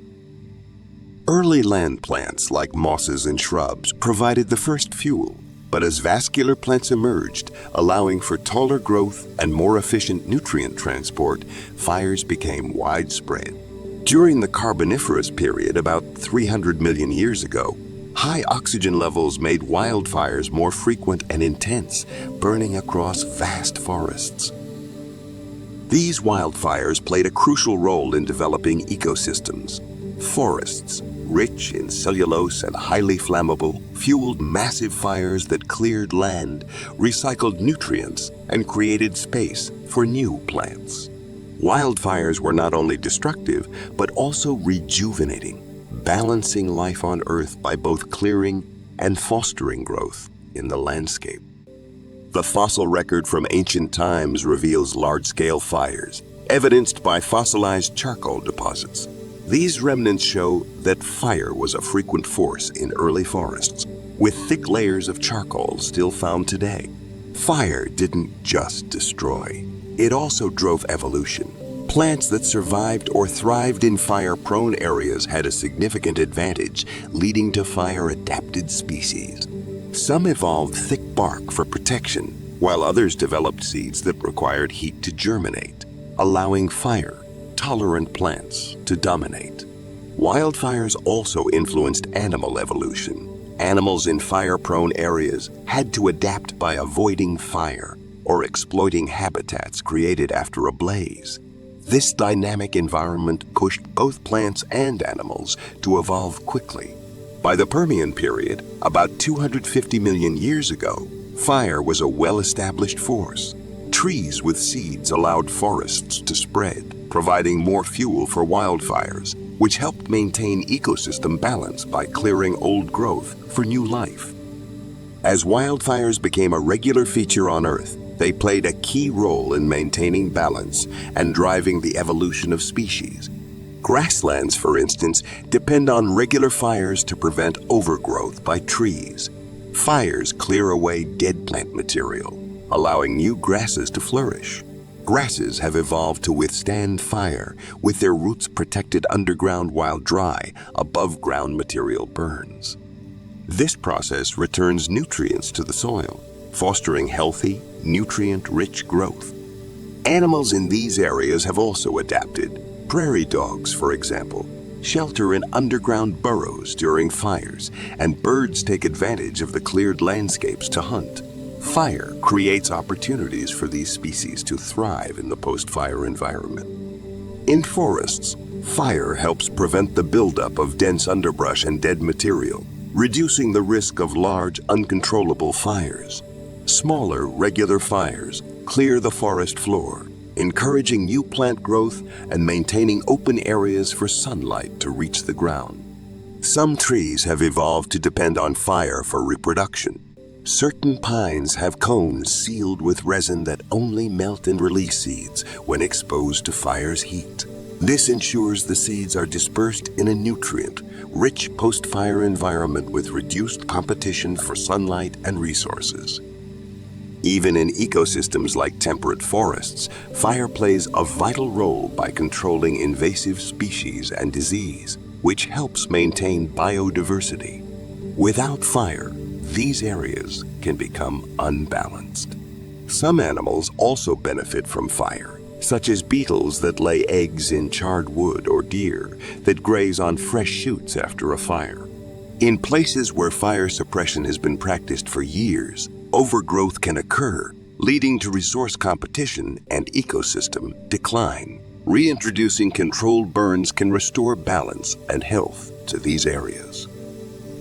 Early land plants like mosses and shrubs provided the first fuel, but as vascular plants emerged, allowing for taller growth and more efficient nutrient transport, fires became widespread. During the Carboniferous period, about 300 million years ago, high oxygen levels made wildfires more frequent and intense, burning across vast forests. These wildfires played a crucial role in developing ecosystems. Forests, rich in cellulose and highly flammable, fueled massive fires that cleared land, recycled nutrients, and created space for new plants. Wildfires were not only destructive, but also rejuvenating, balancing life on Earth by both clearing and fostering growth in the landscape. The fossil record from ancient times reveals large-scale fires, evidenced by fossilized charcoal deposits. These remnants show that fire was a frequent force in early forests, with thick layers of charcoal still found today. Fire didn't just destroy, it also drove evolution. Plants that survived or thrived in fire-prone areas had a significant advantage, leading to fire-adapted species. Some evolved thick bark for protection, while others developed seeds that required heat to germinate, allowing fire-tolerant plants to dominate. Wildfires also influenced animal evolution. Animals in fire-prone areas had to adapt by avoiding fire or exploiting habitats created after a blaze. This dynamic environment pushed both plants and animals to evolve quickly. By the Permian period, about 250 million years ago, fire was a well-established force. Trees with seeds allowed forests to spread, providing more fuel for wildfires, which helped maintain ecosystem balance by clearing old growth for new life. As wildfires became a regular feature on Earth, they played a key role in maintaining balance and driving the evolution of species. Grasslands, for instance, depend on regular fires to prevent overgrowth by trees. Fires clear away dead plant material, allowing new grasses to flourish. Grasses have evolved to withstand fire, with their roots protected underground while dry, above-ground material burns. This process returns nutrients to the soil, fostering healthy, nutrient-rich growth. Animals in these areas have also adapted. Prairie dogs, for example, shelter in underground burrows during fires, and birds take advantage of the cleared landscapes to hunt. Fire creates opportunities for these species to thrive in the post-fire environment. In forests, fire helps prevent the buildup of dense underbrush and dead material, reducing the risk of large, uncontrollable fires. Smaller, regular fires clear the forest floor, encouraging new plant growth and maintaining open areas for sunlight to reach the ground. Some trees have evolved to depend on fire for reproduction. Certain pines have cones sealed with resin that only melt and release seeds when exposed to fire's heat. This ensures the seeds are dispersed in a nutrient-rich post-fire environment with reduced competition for sunlight and resources. Even in ecosystems like temperate forests, fire plays a vital role by controlling invasive species and disease, which helps maintain biodiversity. Without fire, these areas can become unbalanced. Some animals also benefit from fire, such as beetles that lay eggs in charred wood or deer that graze on fresh shoots after a fire. In places where fire suppression has been practiced for years, overgrowth can occur, leading to resource competition and ecosystem decline. Reintroducing controlled burns can restore balance and health to these areas.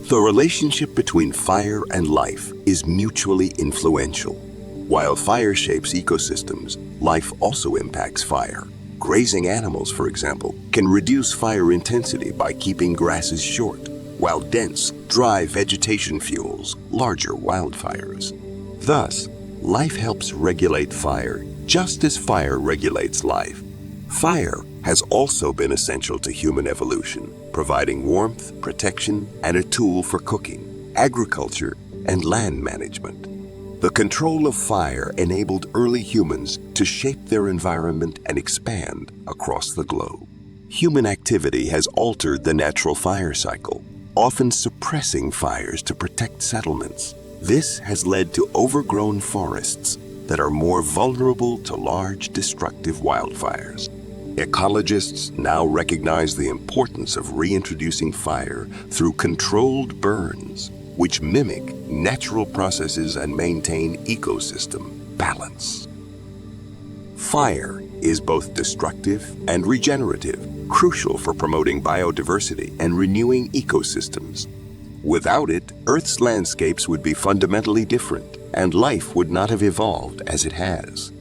The relationship between fire and life is mutually influential. While fire shapes ecosystems, life also impacts fire. Grazing animals, for example, can reduce fire intensity by keeping grasses short, while dense, dry vegetation fuels larger wildfires. Thus, life helps regulate fire just as fire regulates life. Fire has also been essential to human evolution, providing warmth, protection, and a tool for cooking, agriculture, and land management. The control of fire enabled early humans to shape their environment and expand across the globe. Human activity has altered the natural fire cycle, often suppressing fires to protect settlements. This has led to overgrown forests that are more vulnerable to large, destructive wildfires. Ecologists now recognize the importance of reintroducing fire through controlled burns, which mimic natural processes and maintain ecosystem balance. Fire is both destructive and regenerative. crucial for promoting biodiversity and renewing ecosystems. Without it, Earth's landscapes would be fundamentally different, and life would not have evolved as it has.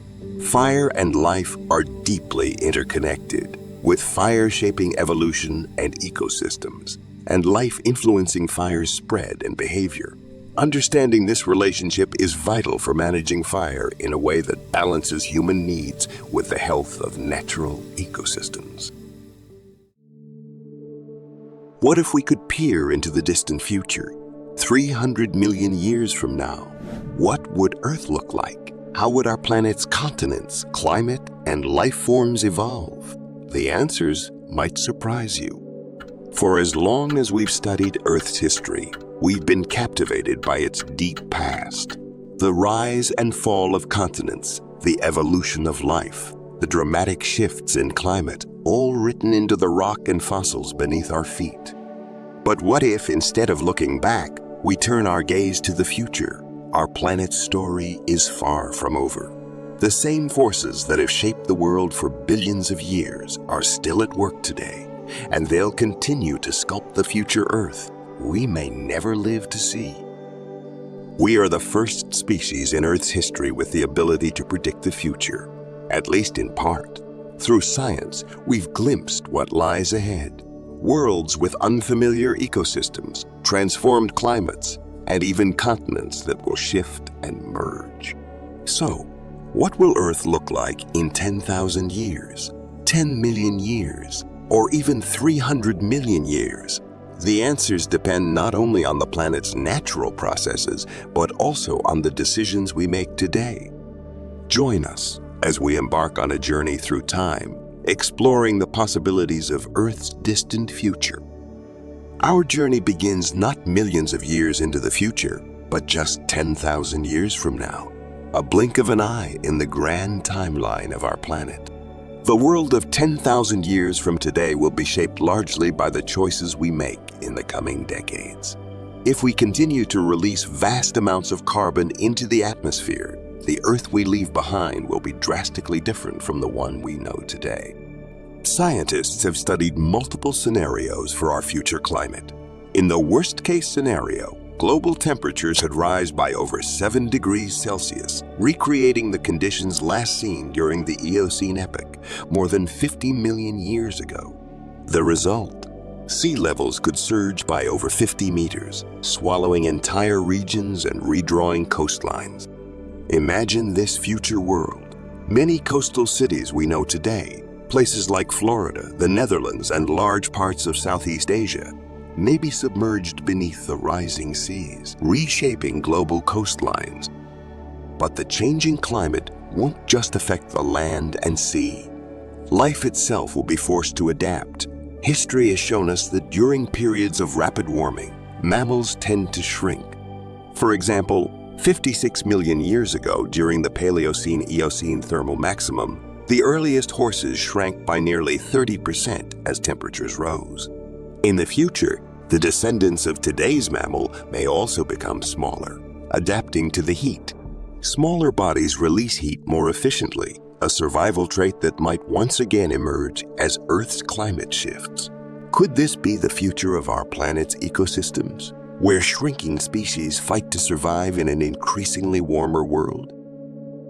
Fire and life are deeply interconnected, with fire shaping evolution and ecosystems, and life influencing fire's spread and behavior. Understanding this relationship is vital for managing fire in a way that balances human needs with the health of natural ecosystems. What if we could peer into the distant future? 300 million years from now, what would Earth look like? How would our planet's continents, climate, and life forms evolve? The answers might surprise you. For as long as we've studied Earth's history, we've been captivated by its deep past. The rise and fall of continents, the evolution of life, the dramatic shifts in climate, all written into the rock and fossils beneath our feet. But what if, instead of looking back, we turn our gaze to the future? Our planet's story is far from over. The same forces that have shaped the world for billions of years are still at work today, and they'll continue to sculpt the future Earth we may never live to see. We are the first species in Earth's history with the ability to predict the future, at least in part. Through science, we've glimpsed what lies ahead. Worlds with unfamiliar ecosystems, transformed climates, and even continents that will shift and merge. So, what will Earth look like in 10,000 years, 10 million years, or even 300 million years? The answers depend not only on the planet's natural processes, but also on the decisions we make today. Join us as we embark on a journey through time, exploring the possibilities of Earth's distant future. Our journey begins not millions of years into the future, but just 10,000 years from now, a blink of an eye in the grand timeline of our planet. The world of 10,000 years from today will be shaped largely by the choices we make in the coming decades. If we continue to release vast amounts of carbon into the atmosphere, the Earth we leave behind will be drastically different from the one we know today. Scientists have studied multiple scenarios for our future climate. In the worst-case scenario, global temperatures could rise by over 7 degrees Celsius, recreating the conditions last seen during the Eocene epoch, more than 50 million years ago. The result? Sea levels could surge by over 50 meters, swallowing entire regions and redrawing coastlines. Imagine this future world. Many coastal cities we know today, places like Florida, the Netherlands, and large parts of Southeast Asia, may be submerged beneath the rising seas, reshaping global coastlines. But the changing climate won't just affect the land and sea. Life itself will be forced to adapt. History has shown us that during periods of rapid warming, mammals tend to shrink. For example, 56 million years ago, during the Paleocene-Eocene thermal maximum, the earliest horses shrank by nearly 30% as temperatures rose. In the future, the descendants of today's mammal may also become smaller, adapting to the heat. Smaller bodies release heat more efficiently, a survival trait that might once again emerge as Earth's climate shifts. Could this be the future of our planet's ecosystems, where shrinking species fight to survive in an increasingly warmer world?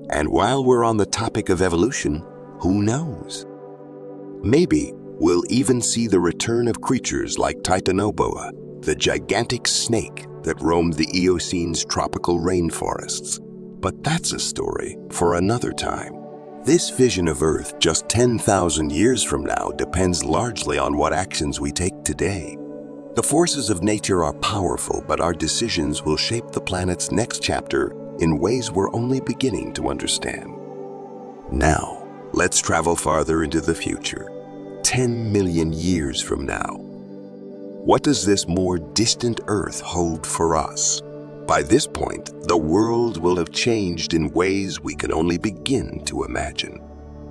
And while we're on the topic of evolution, who knows? Maybe we'll even see the return of creatures like Titanoboa, the gigantic snake that roamed the Eocene's tropical rainforests. But that's a story for another time. This vision of Earth just 10,000 years from now depends largely on what actions we take today. The forces of nature are powerful, but our decisions will shape the planet's next chapter in ways we're only beginning to understand. Now, let's travel farther into the future, 10 million years from now. What does this more distant Earth hold for us? By this point, the world will have changed in ways we can only begin to imagine.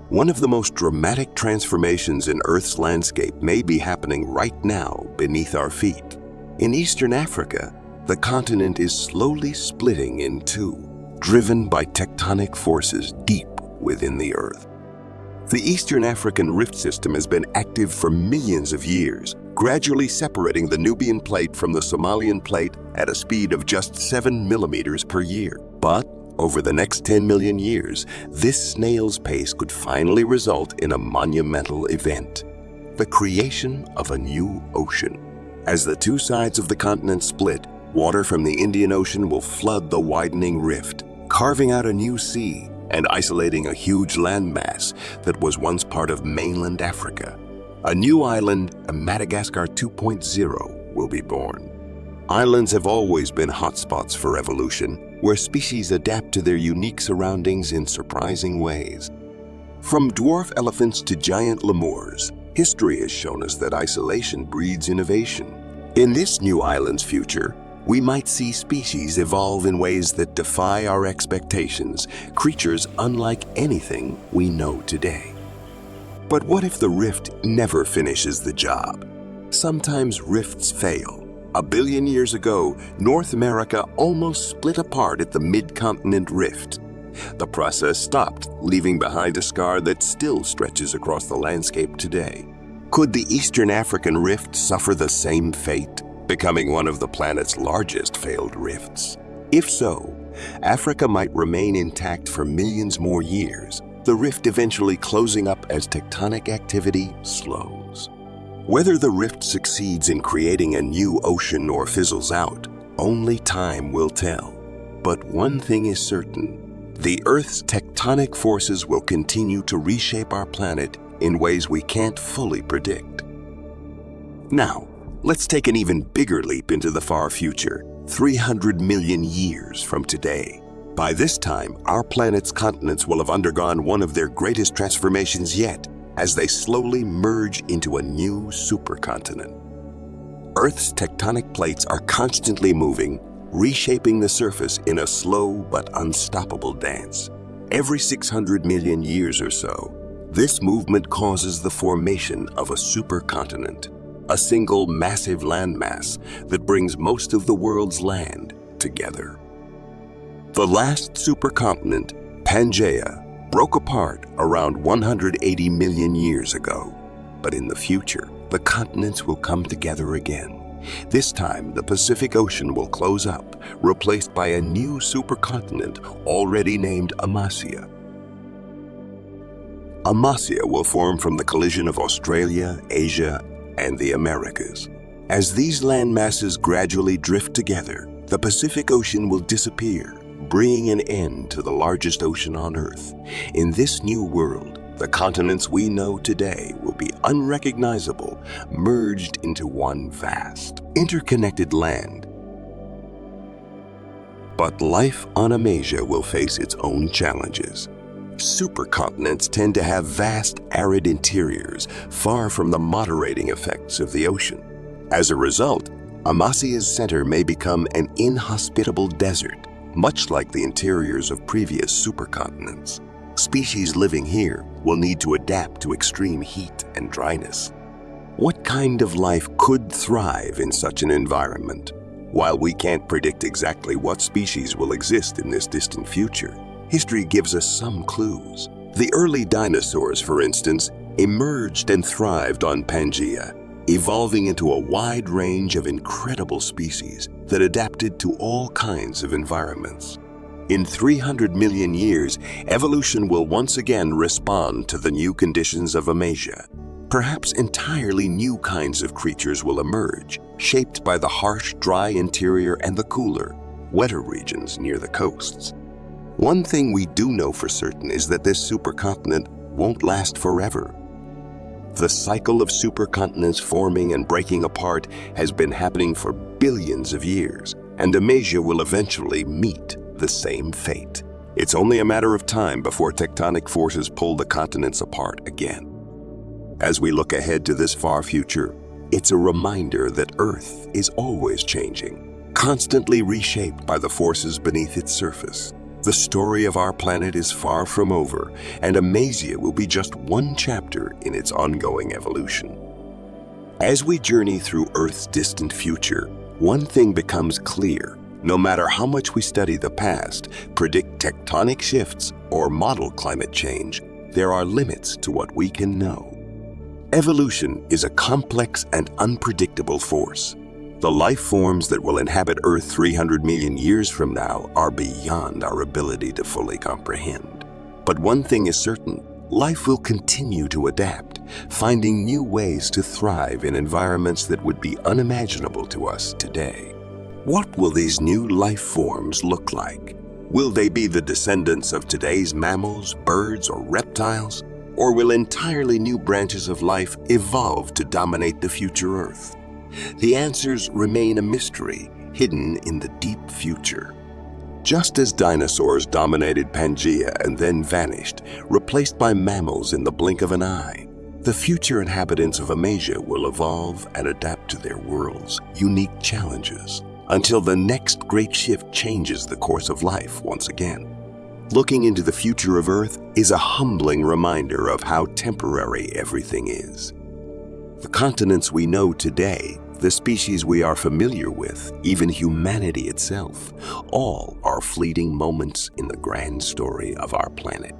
One of the most dramatic transformations in Earth's landscape may be happening right now beneath our feet. In eastern Africa, the continent is slowly splitting in two, driven by tectonic forces deep within the Earth. The Eastern African Rift System has been active for millions of years, gradually separating the Nubian Plate from the Somalian Plate at a speed of just 7 millimeters per year. But over the next 10 million years, this snail's pace could finally result in a monumental event: the creation of a new ocean. As the two sides of the continent split, water from the Indian Ocean will flood the widening rift, carving out a new sea and isolating a huge landmass that was once part of mainland Africa. A new island, a Madagascar 2.0, will be born. Islands have always been hotspots for evolution, where species adapt to their unique surroundings in surprising ways. From dwarf elephants to giant lemurs, history has shown us that isolation breeds innovation. In this new island's future, we might see species evolve in ways that defy our expectations, creatures unlike anything we know today. But what if the rift never finishes the job? Sometimes rifts fail. 1 billion years ago, North America almost split apart at the mid-continent rift. The process stopped, leaving behind a scar that still stretches across the landscape today. Could the Eastern African rift suffer the same fate, becoming one of the planet's largest failed rifts? If so, Africa might remain intact for millions more years, the rift eventually closing up as tectonic activity slows. Whether the rift succeeds in creating a new ocean or fizzles out, only time will tell. But one thing is certain: the Earth's tectonic forces will continue to reshape our planet in ways we can't fully predict. Now, let's take an even bigger leap into the far future, 300 million years from today. By this time, our planet's continents will have undergone one of their greatest transformations yet, as they slowly merge into a new supercontinent. Earth's tectonic plates are constantly moving, reshaping the surface in a slow but unstoppable dance. Every 600 million years or so, this movement causes the formation of a supercontinent, a single massive landmass that brings most of the world's land together. The last supercontinent, Pangaea, broke apart around 180 million years ago. But in the future, the continents will come together again. This time, the Pacific Ocean will close up, replaced by a new supercontinent already named Amasya. Amasya will form from the collision of Australia, Asia, and the Americas. As these landmasses gradually drift together, the Pacific Ocean will disappear, bringing an end to the largest ocean on Earth. In this new world, the continents we know today will be unrecognizable, merged into one vast, interconnected land. But life on Amasya will face its own challenges. Supercontinents tend to have vast, arid interiors, far from the moderating effects of the ocean. As a result, Amasya's center may become an inhospitable desert, much like the interiors of previous supercontinents. Species living here will need to adapt to extreme heat and dryness. What kind of life could thrive in such an environment? While we can't predict exactly what species will exist in this distant future, history gives us some clues. The early dinosaurs, for instance, emerged and thrived on Pangaea, evolving into a wide range of incredible species that adapted to all kinds of environments. In 300 million years, evolution will once again respond to the new conditions of Amasya. Perhaps entirely new kinds of creatures will emerge, shaped by the harsh, dry interior and the cooler, wetter regions near the coasts. One thing we do know for certain is that this supercontinent won't last forever. The cycle of supercontinents forming and breaking apart has been happening for billions of years, and Amasya will eventually meet the same fate. It's only a matter of time before tectonic forces pull the continents apart again. As we look ahead to this far future, it's a reminder that Earth is always changing, constantly reshaped by the forces beneath its surface. The story of our planet is far from over, and Amasya will be just one chapter in its ongoing evolution. As we journey through Earth's distant future, one thing becomes clear. No matter how much we study the past, predict tectonic shifts, or model climate change, there are limits to what we can know. Evolution is a complex and unpredictable force. The life forms that will inhabit Earth 300 million years from now are beyond our ability to fully comprehend. But one thing is certain, life will continue to adapt, finding new ways to thrive in environments that would be unimaginable to us today. What will these new life forms look like? Will they be the descendants of today's mammals, birds, or reptiles? Or will entirely new branches of life evolve to dominate the future Earth? The answers remain a mystery, hidden in the deep future. Just as dinosaurs dominated Pangaea and then vanished, replaced by mammals in the blink of an eye, the future inhabitants of Amasia will evolve and adapt to their world's unique challenges until the next great shift changes the course of life once again. Looking into the future of Earth is a humbling reminder of how temporary everything is. The continents we know today, the species we are familiar with, even humanity itself, all are fleeting moments in the grand story of our planet.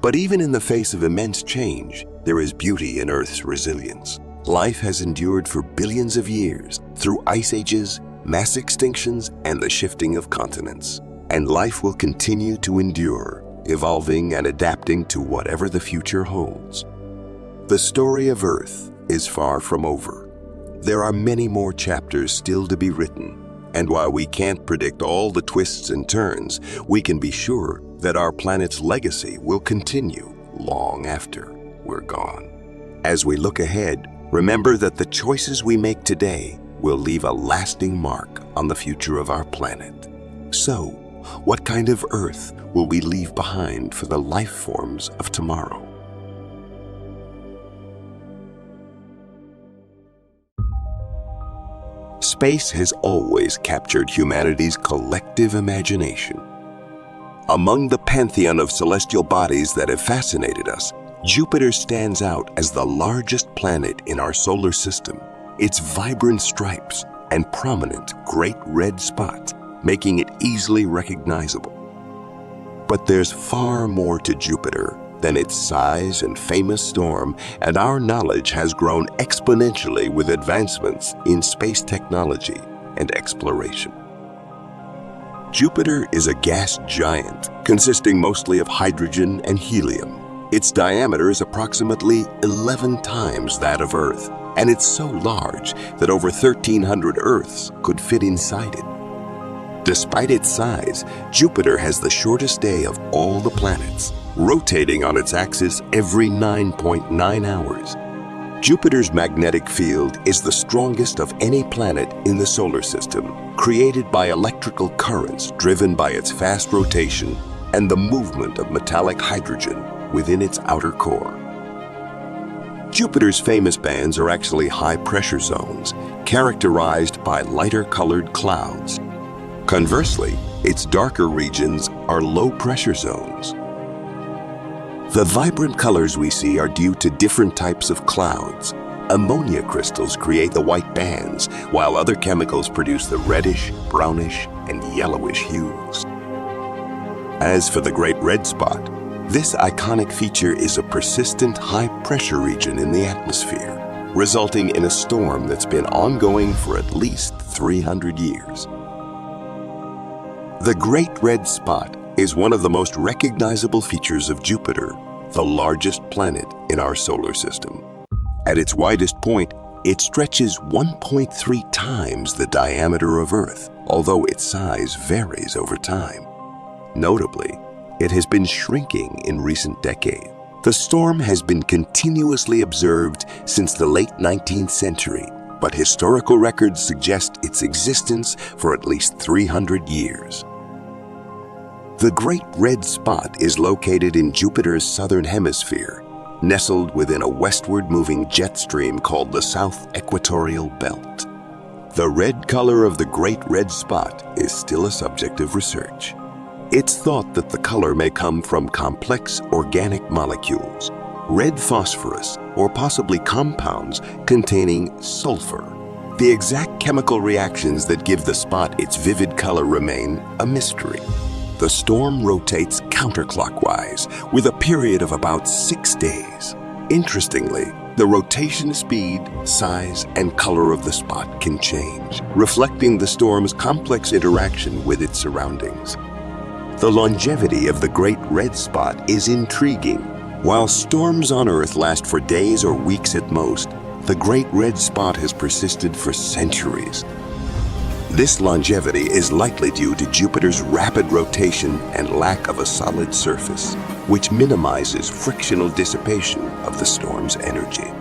But even in the face of immense change, there is beauty in Earth's resilience. Life has endured for billions of years through ice ages, mass extinctions, and the shifting of continents. And life will continue to endure, evolving and adapting to whatever the future holds. The story of Earth is far from over. There are many more chapters still to be written, and while we can't predict all the twists and turns, we can be sure that our planet's legacy will continue long after we're gone. As we look ahead, remember that the choices we make today will leave a lasting mark on the future of our planet. So, what kind of Earth will we leave behind for the life forms of tomorrow? Space has always captured humanity's collective imagination. Among the pantheon of celestial bodies that have fascinated us, Jupiter stands out as the largest planet in our solar system. Its vibrant stripes and prominent great red spot making it easily recognizable. But there's far more to Jupiter than its size and famous storm, and our knowledge has grown exponentially with advancements in space technology and exploration. Jupiter is a gas giant consisting mostly of hydrogen and helium. Its diameter is approximately 11 times that of Earth, and it's so large that over 1,300 Earths could fit inside it. Despite its size, Jupiter has the shortest day of all the planets, rotating on its axis every 9.9 hours. Jupiter's magnetic field is the strongest of any planet in the solar system, created by electrical currents driven by its fast rotation and the movement of metallic hydrogen within its outer core. Jupiter's famous bands are actually high-pressure zones, characterized by lighter-colored clouds. Conversely, its darker regions are low-pressure zones. The vibrant colors we see are due to different types of clouds. Ammonia crystals create the white bands, while other chemicals produce the reddish, brownish, and yellowish hues. As for the Great Red Spot, this iconic feature is a persistent high-pressure region in the atmosphere, resulting in a storm that's been ongoing for at least 300 years. The Great Red Spot is one of the most recognizable features of Jupiter, the largest planet in our solar system. At its widest point, it stretches 1.3 times the diameter of Earth, although its size varies over time. Notably, it has been shrinking in recent decades. The storm has been continuously observed since the late 19th century, but historical records suggest its existence for at least 300 years. The Great Red Spot is located in Jupiter's southern hemisphere, nestled within a westward-moving jet stream called the South Equatorial Belt. The red color of the Great Red Spot is still a subject of research. It's thought that the color may come from complex organic molecules, red phosphorus, or possibly compounds containing sulfur. The exact chemical reactions that give the spot its vivid color remain a mystery. the storm rotates counterclockwise with a period of about 6 days. Interestingly, the rotation speed, size, and color of the spot can change, reflecting the storm's complex interaction with its surroundings. The longevity of the Great Red Spot is intriguing. While storms on Earth last for days or weeks at most, the Great Red Spot has persisted for centuries. This longevity is likely due to Jupiter's rapid rotation and lack of a solid surface, which minimizes frictional dissipation of the storm's energy.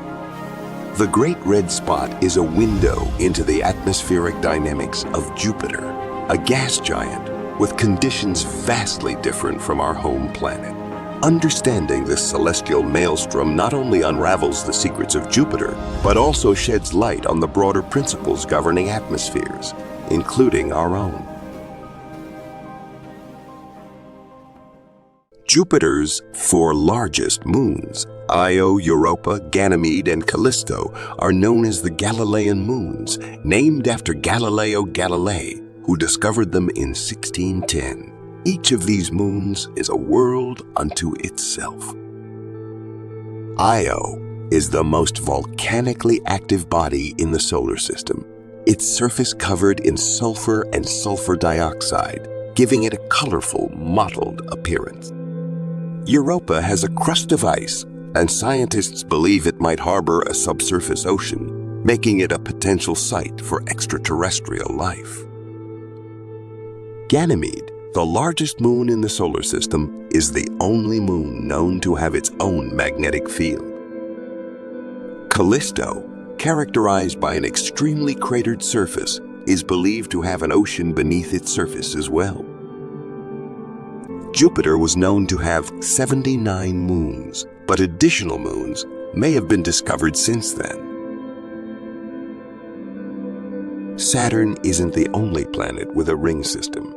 The Great Red Spot is a window into the atmospheric dynamics of Jupiter, a gas giant with conditions vastly different from our home planet. Understanding this celestial maelstrom not only unravels the secrets of Jupiter, but also sheds light on the broader principles governing atmospheres, including our own. Jupiter's 4 largest moons, Io, Europa, Ganymede, and Callisto, are known as the Galilean moons, named after Galileo Galilei, who discovered them in 1610. Each of these moons is a world unto itself. Io is the most volcanically active body in the solar system, its surface covered in sulfur and sulfur dioxide, giving it a colorful, mottled appearance. Europa has a crust of ice, and scientists believe it might harbor a subsurface ocean, making it a potential site for extraterrestrial life. Ganymede, the largest moon in the solar system, is the only moon known to have its own magnetic field. Callisto, characterized by an extremely cratered surface, is believed to have an ocean beneath its surface as well. Jupiter was known to have 79 moons, but additional moons may have been discovered since then. Saturn isn't the only planet with a ring system.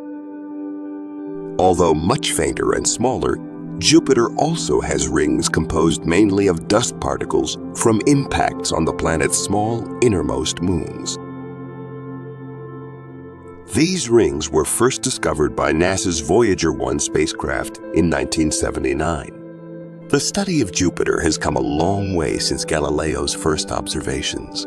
Although much fainter and smaller, Jupiter also has rings composed mainly of dust particles from impacts on the planet's small innermost moons. These rings were first discovered by NASA's Voyager 1 spacecraft in 1979. The study of Jupiter has come a long way since Galileo's first observations.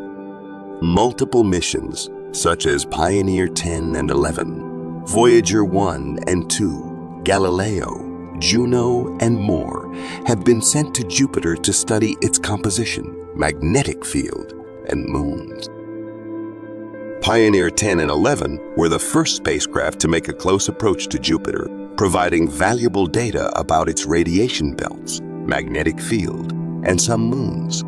Multiple missions, such as Pioneer 10 and 11, Voyager 1 and 2, Galileo, Juno, and more, have been sent to Jupiter to study its composition, magnetic field, and moons. Pioneer 10 and 11 were the first spacecraft to make a close approach to Jupiter, providing valuable data about its radiation belts, magnetic field, and some moons.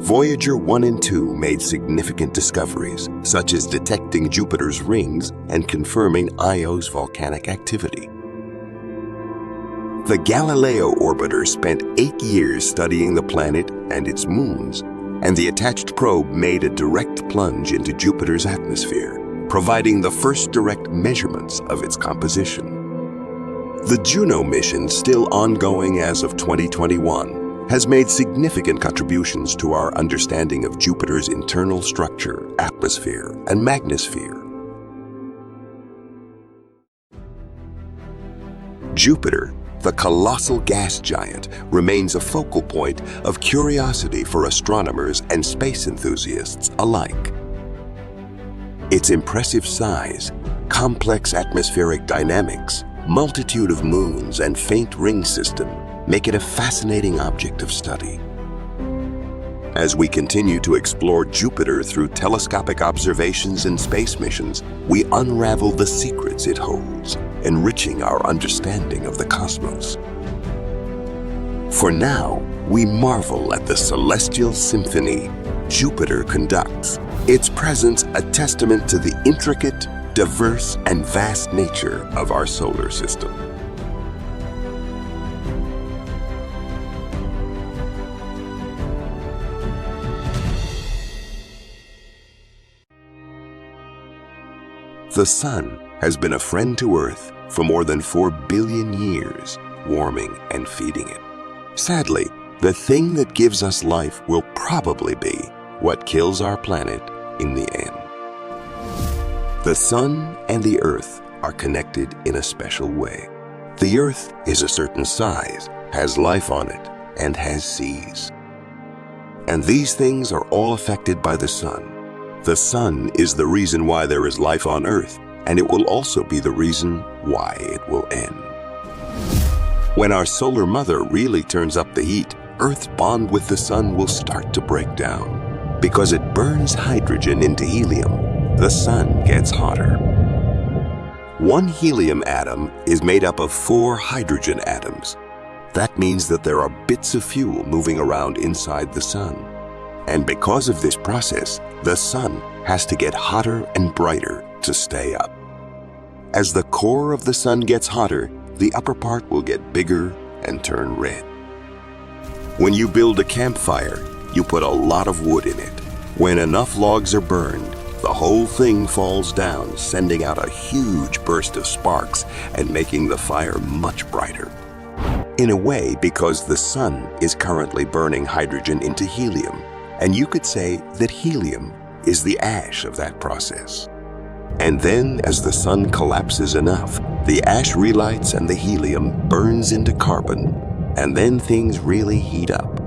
Voyager 1 and 2 made significant discoveries, such as detecting Jupiter's rings and confirming Io's volcanic activity. The Galileo orbiter spent 8 years studying the planet and its moons, and the attached probe made a direct plunge into Jupiter's atmosphere, providing the first direct measurements of its composition. The Juno mission, still ongoing as of 2021, has made significant contributions to our understanding of Jupiter's internal structure, atmosphere, and magnosphere. Jupiter, the colossal gas giant, remains a focal point of curiosity for astronomers and space enthusiasts alike. Its impressive size, complex atmospheric dynamics, multitude of moons, and faint ring system make it a fascinating object of study. As we continue to explore Jupiter through telescopic observations and space missions, we unravel the secrets it holds, enriching our understanding of the cosmos. For now, we marvel at the celestial symphony Jupiter conducts, its presence a testament to the intricate, diverse, and vast nature of our solar system. The Sun has been a friend to Earth for more than 4 billion years, warming and feeding it. Sadly, the thing that gives us life will probably be what kills our planet in the end. The Sun and the Earth are connected in a special way. The Earth is a certain size, has life on it, and has seas. And these things are all affected by the sun. The sun is the reason why there is life on Earth, and it will also be the reason why it will end. When our solar mother really turns up the heat, Earth's bond with the sun will start to break down. Because it burns hydrogen into helium, the sun gets hotter. One helium atom is made up of 4 hydrogen atoms. That means that there are bits of fuel moving around inside the sun. And because of this process, the sun has to get hotter and brighter to stay up. As the core of the sun gets hotter, the upper part will get bigger and turn red. When you build a campfire, you put a lot of wood in it. When enough logs are burned, the whole thing falls down, sending out a huge burst of sparks and making the fire much brighter. In a way, because the sun is currently burning hydrogen into helium, and you could say that helium is the ash of that process. And then, as the sun collapses enough, the ash relights and the helium burns into carbon, and then things really heat up.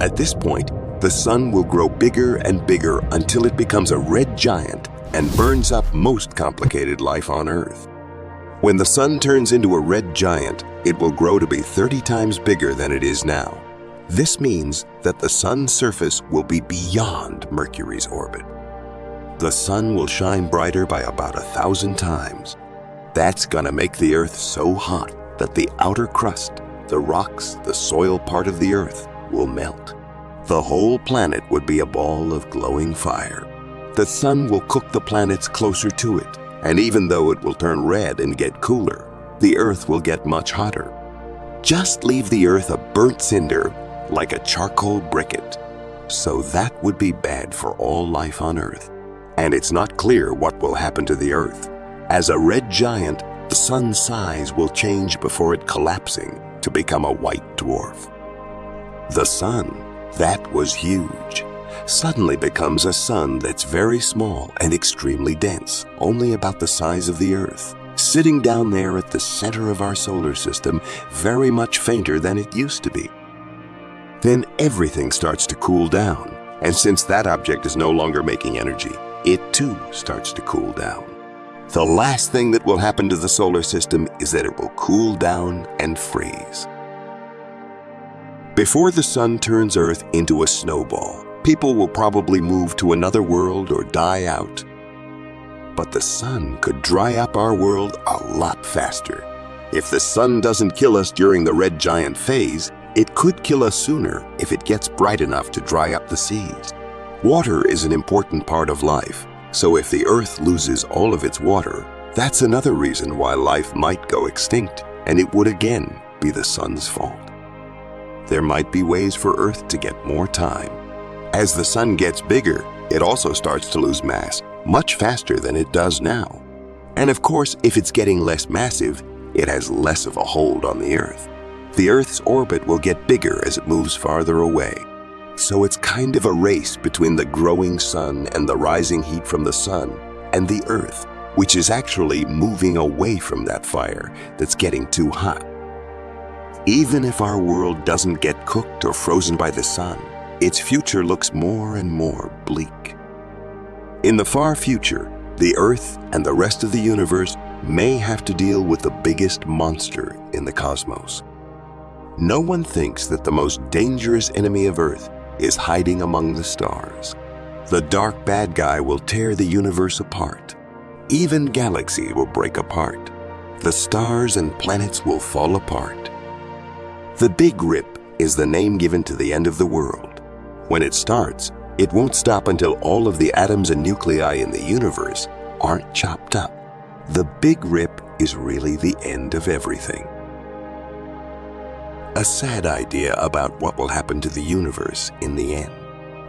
At this point, the sun will grow bigger and bigger until it becomes a red giant and burns up most complicated life on Earth. When the sun turns into a red giant, it will grow to be 30 times bigger than it is now. This means that the sun's surface will be beyond Mercury's orbit. The sun will shine brighter by about 1,000 times. That's gonna make the Earth so hot that the outer crust, the rocks, the soil part of the Earth, will melt. The whole planet would be a ball of glowing fire. The sun will cook the planets closer to it, and even though it will turn red and get cooler, the Earth will get much hotter. Just leave the Earth a burnt cinder like a charcoal briquette. So that would be bad for all life on Earth. And it's not clear what will happen to the Earth. As a red giant, the sun's size will change before it collapsing to become a white dwarf. The sun, that was huge, suddenly becomes a sun that's very small and extremely dense, only about the size of the Earth, sitting down there at the center of our solar system, very much fainter than it used to be. Then everything starts to cool down, and since that object is no longer making energy, it too starts to cool down. The last thing that will happen to the solar system is that it will cool down and freeze. Before the sun turns Earth into a snowball, people will probably move to another world or die out. But the sun could dry up our world a lot faster. If the sun doesn't kill us during the red giant phase, it could kill us sooner if it gets bright enough to dry up the seas. Water is an important part of life, so if the Earth loses all of its water, that's another reason why life might go extinct, and it would again be the sun's fault. There might be ways for Earth to get more time. As the sun gets bigger, it also starts to lose mass, much faster than it does now. And of course, if it's getting less massive, it has less of a hold on the Earth. The Earth's orbit will get bigger as it moves farther away. So it's kind of a race between the growing sun and the rising heat from the sun and the Earth, which is actually moving away from that fire that's getting too hot. Even if our world doesn't get cooked or frozen by the sun, its future looks more and more bleak. In the far future, the Earth and the rest of the universe may have to deal with the biggest monster in the cosmos. No one thinks that the most dangerous enemy of Earth is hiding among the stars. The dark bad guy will tear the universe apart. Even galaxies will break apart. The stars and planets will fall apart. The Big Rip is the name given to the end of the world. When it starts, it won't stop until all of the atoms and nuclei in the universe aren't chopped up. The Big Rip is really the end of everything. A sad idea about what will happen to the universe in the end.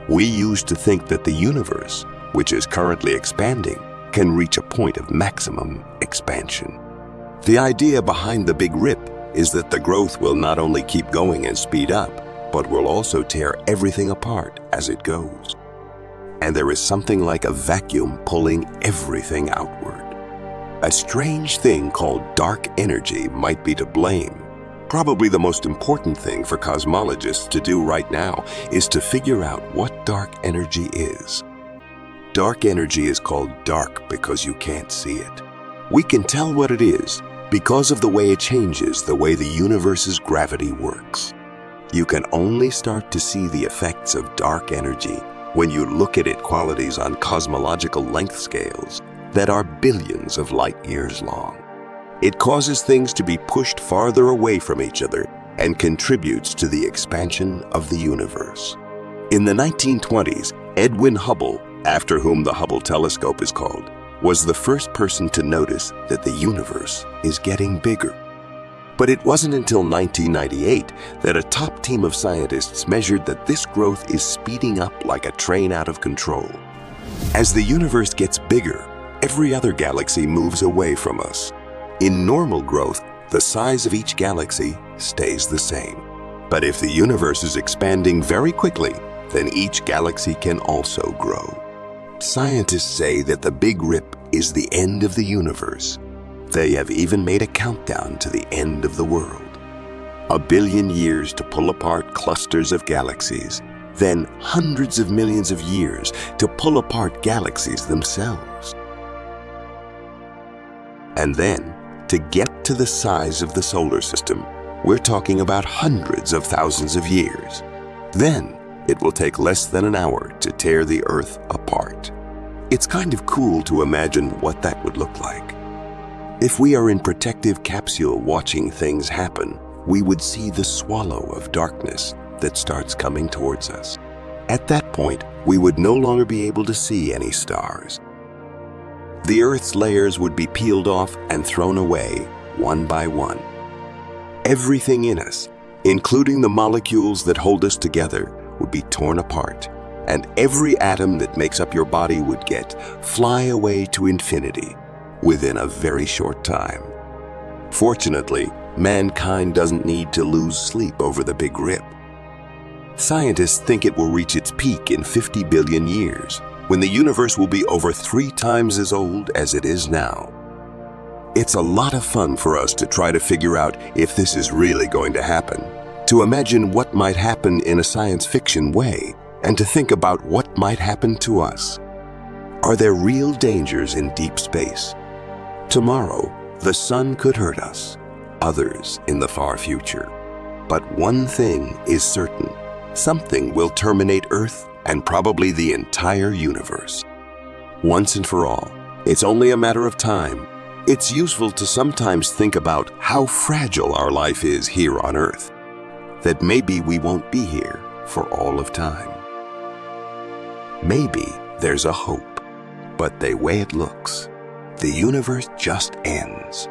We used to think that the universe, which is currently expanding, can reach a point of maximum expansion. The idea behind the Big Rip is that the growth will not only keep going and speed up, but will also tear everything apart as it goes. And there is something like a vacuum pulling everything outward. A strange thing called dark energy might be to blame. Probably the most important thing for cosmologists to do right now is to figure out what dark energy is. Dark energy is called dark because you can't see it. We can tell what it is because of the way it changes the way the universe's gravity works. You can only start to see the effects of dark energy when you look at its qualities on cosmological length scales that are billions of light years long. It causes things to be pushed farther away from each other and contributes to the expansion of the universe. In the 1920s, Edwin Hubble, after whom the Hubble telescope is called, was the first person to notice that the universe is getting bigger. But it wasn't until 1998 that a top team of scientists measured that this growth is speeding up like a train out of control. As the universe gets bigger, every other galaxy moves away from us. In normal growth, the size of each galaxy stays the same. But if the universe is expanding very quickly, then each galaxy can also grow. Scientists say that the Big Rip is the end of the universe. They have even made a countdown to the end of the world. 1 billion years to pull apart clusters of galaxies, then hundreds of millions of years to pull apart galaxies themselves. And then, to get to the size of the solar system, we're talking about hundreds of thousands of years. Then, it will take less than an hour to tear the Earth apart. It's kind of cool to imagine what that would look like. If we are in protective capsule watching things happen, we would see the swallow of darkness that starts coming towards us. At that point, we would no longer be able to see any stars. The Earth's layers would be peeled off and thrown away, one by one. Everything in us, including the molecules that hold us together, would be torn apart, and every atom that makes up your body would fly away to infinity within a very short time. Fortunately, mankind doesn't need to lose sleep over the Big Rip. Scientists think it will reach its peak in 50 billion years, when the universe will be over 3 times as old as it is now. It's a lot of fun for us to try to figure out if this is really going to happen, to imagine what might happen in a science fiction way, and to think about what might happen to us. Are there real dangers in deep space? Tomorrow, the sun could hurt us, others in the far future. But one thing is certain: something will terminate Earth and probably the entire universe. Once and for all, it's only a matter of time. It's useful to sometimes think about how fragile our life is here on Earth, that maybe we won't be here for all of time. Maybe there's a hope, but the way it looks, the universe just ends.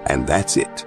And that's it.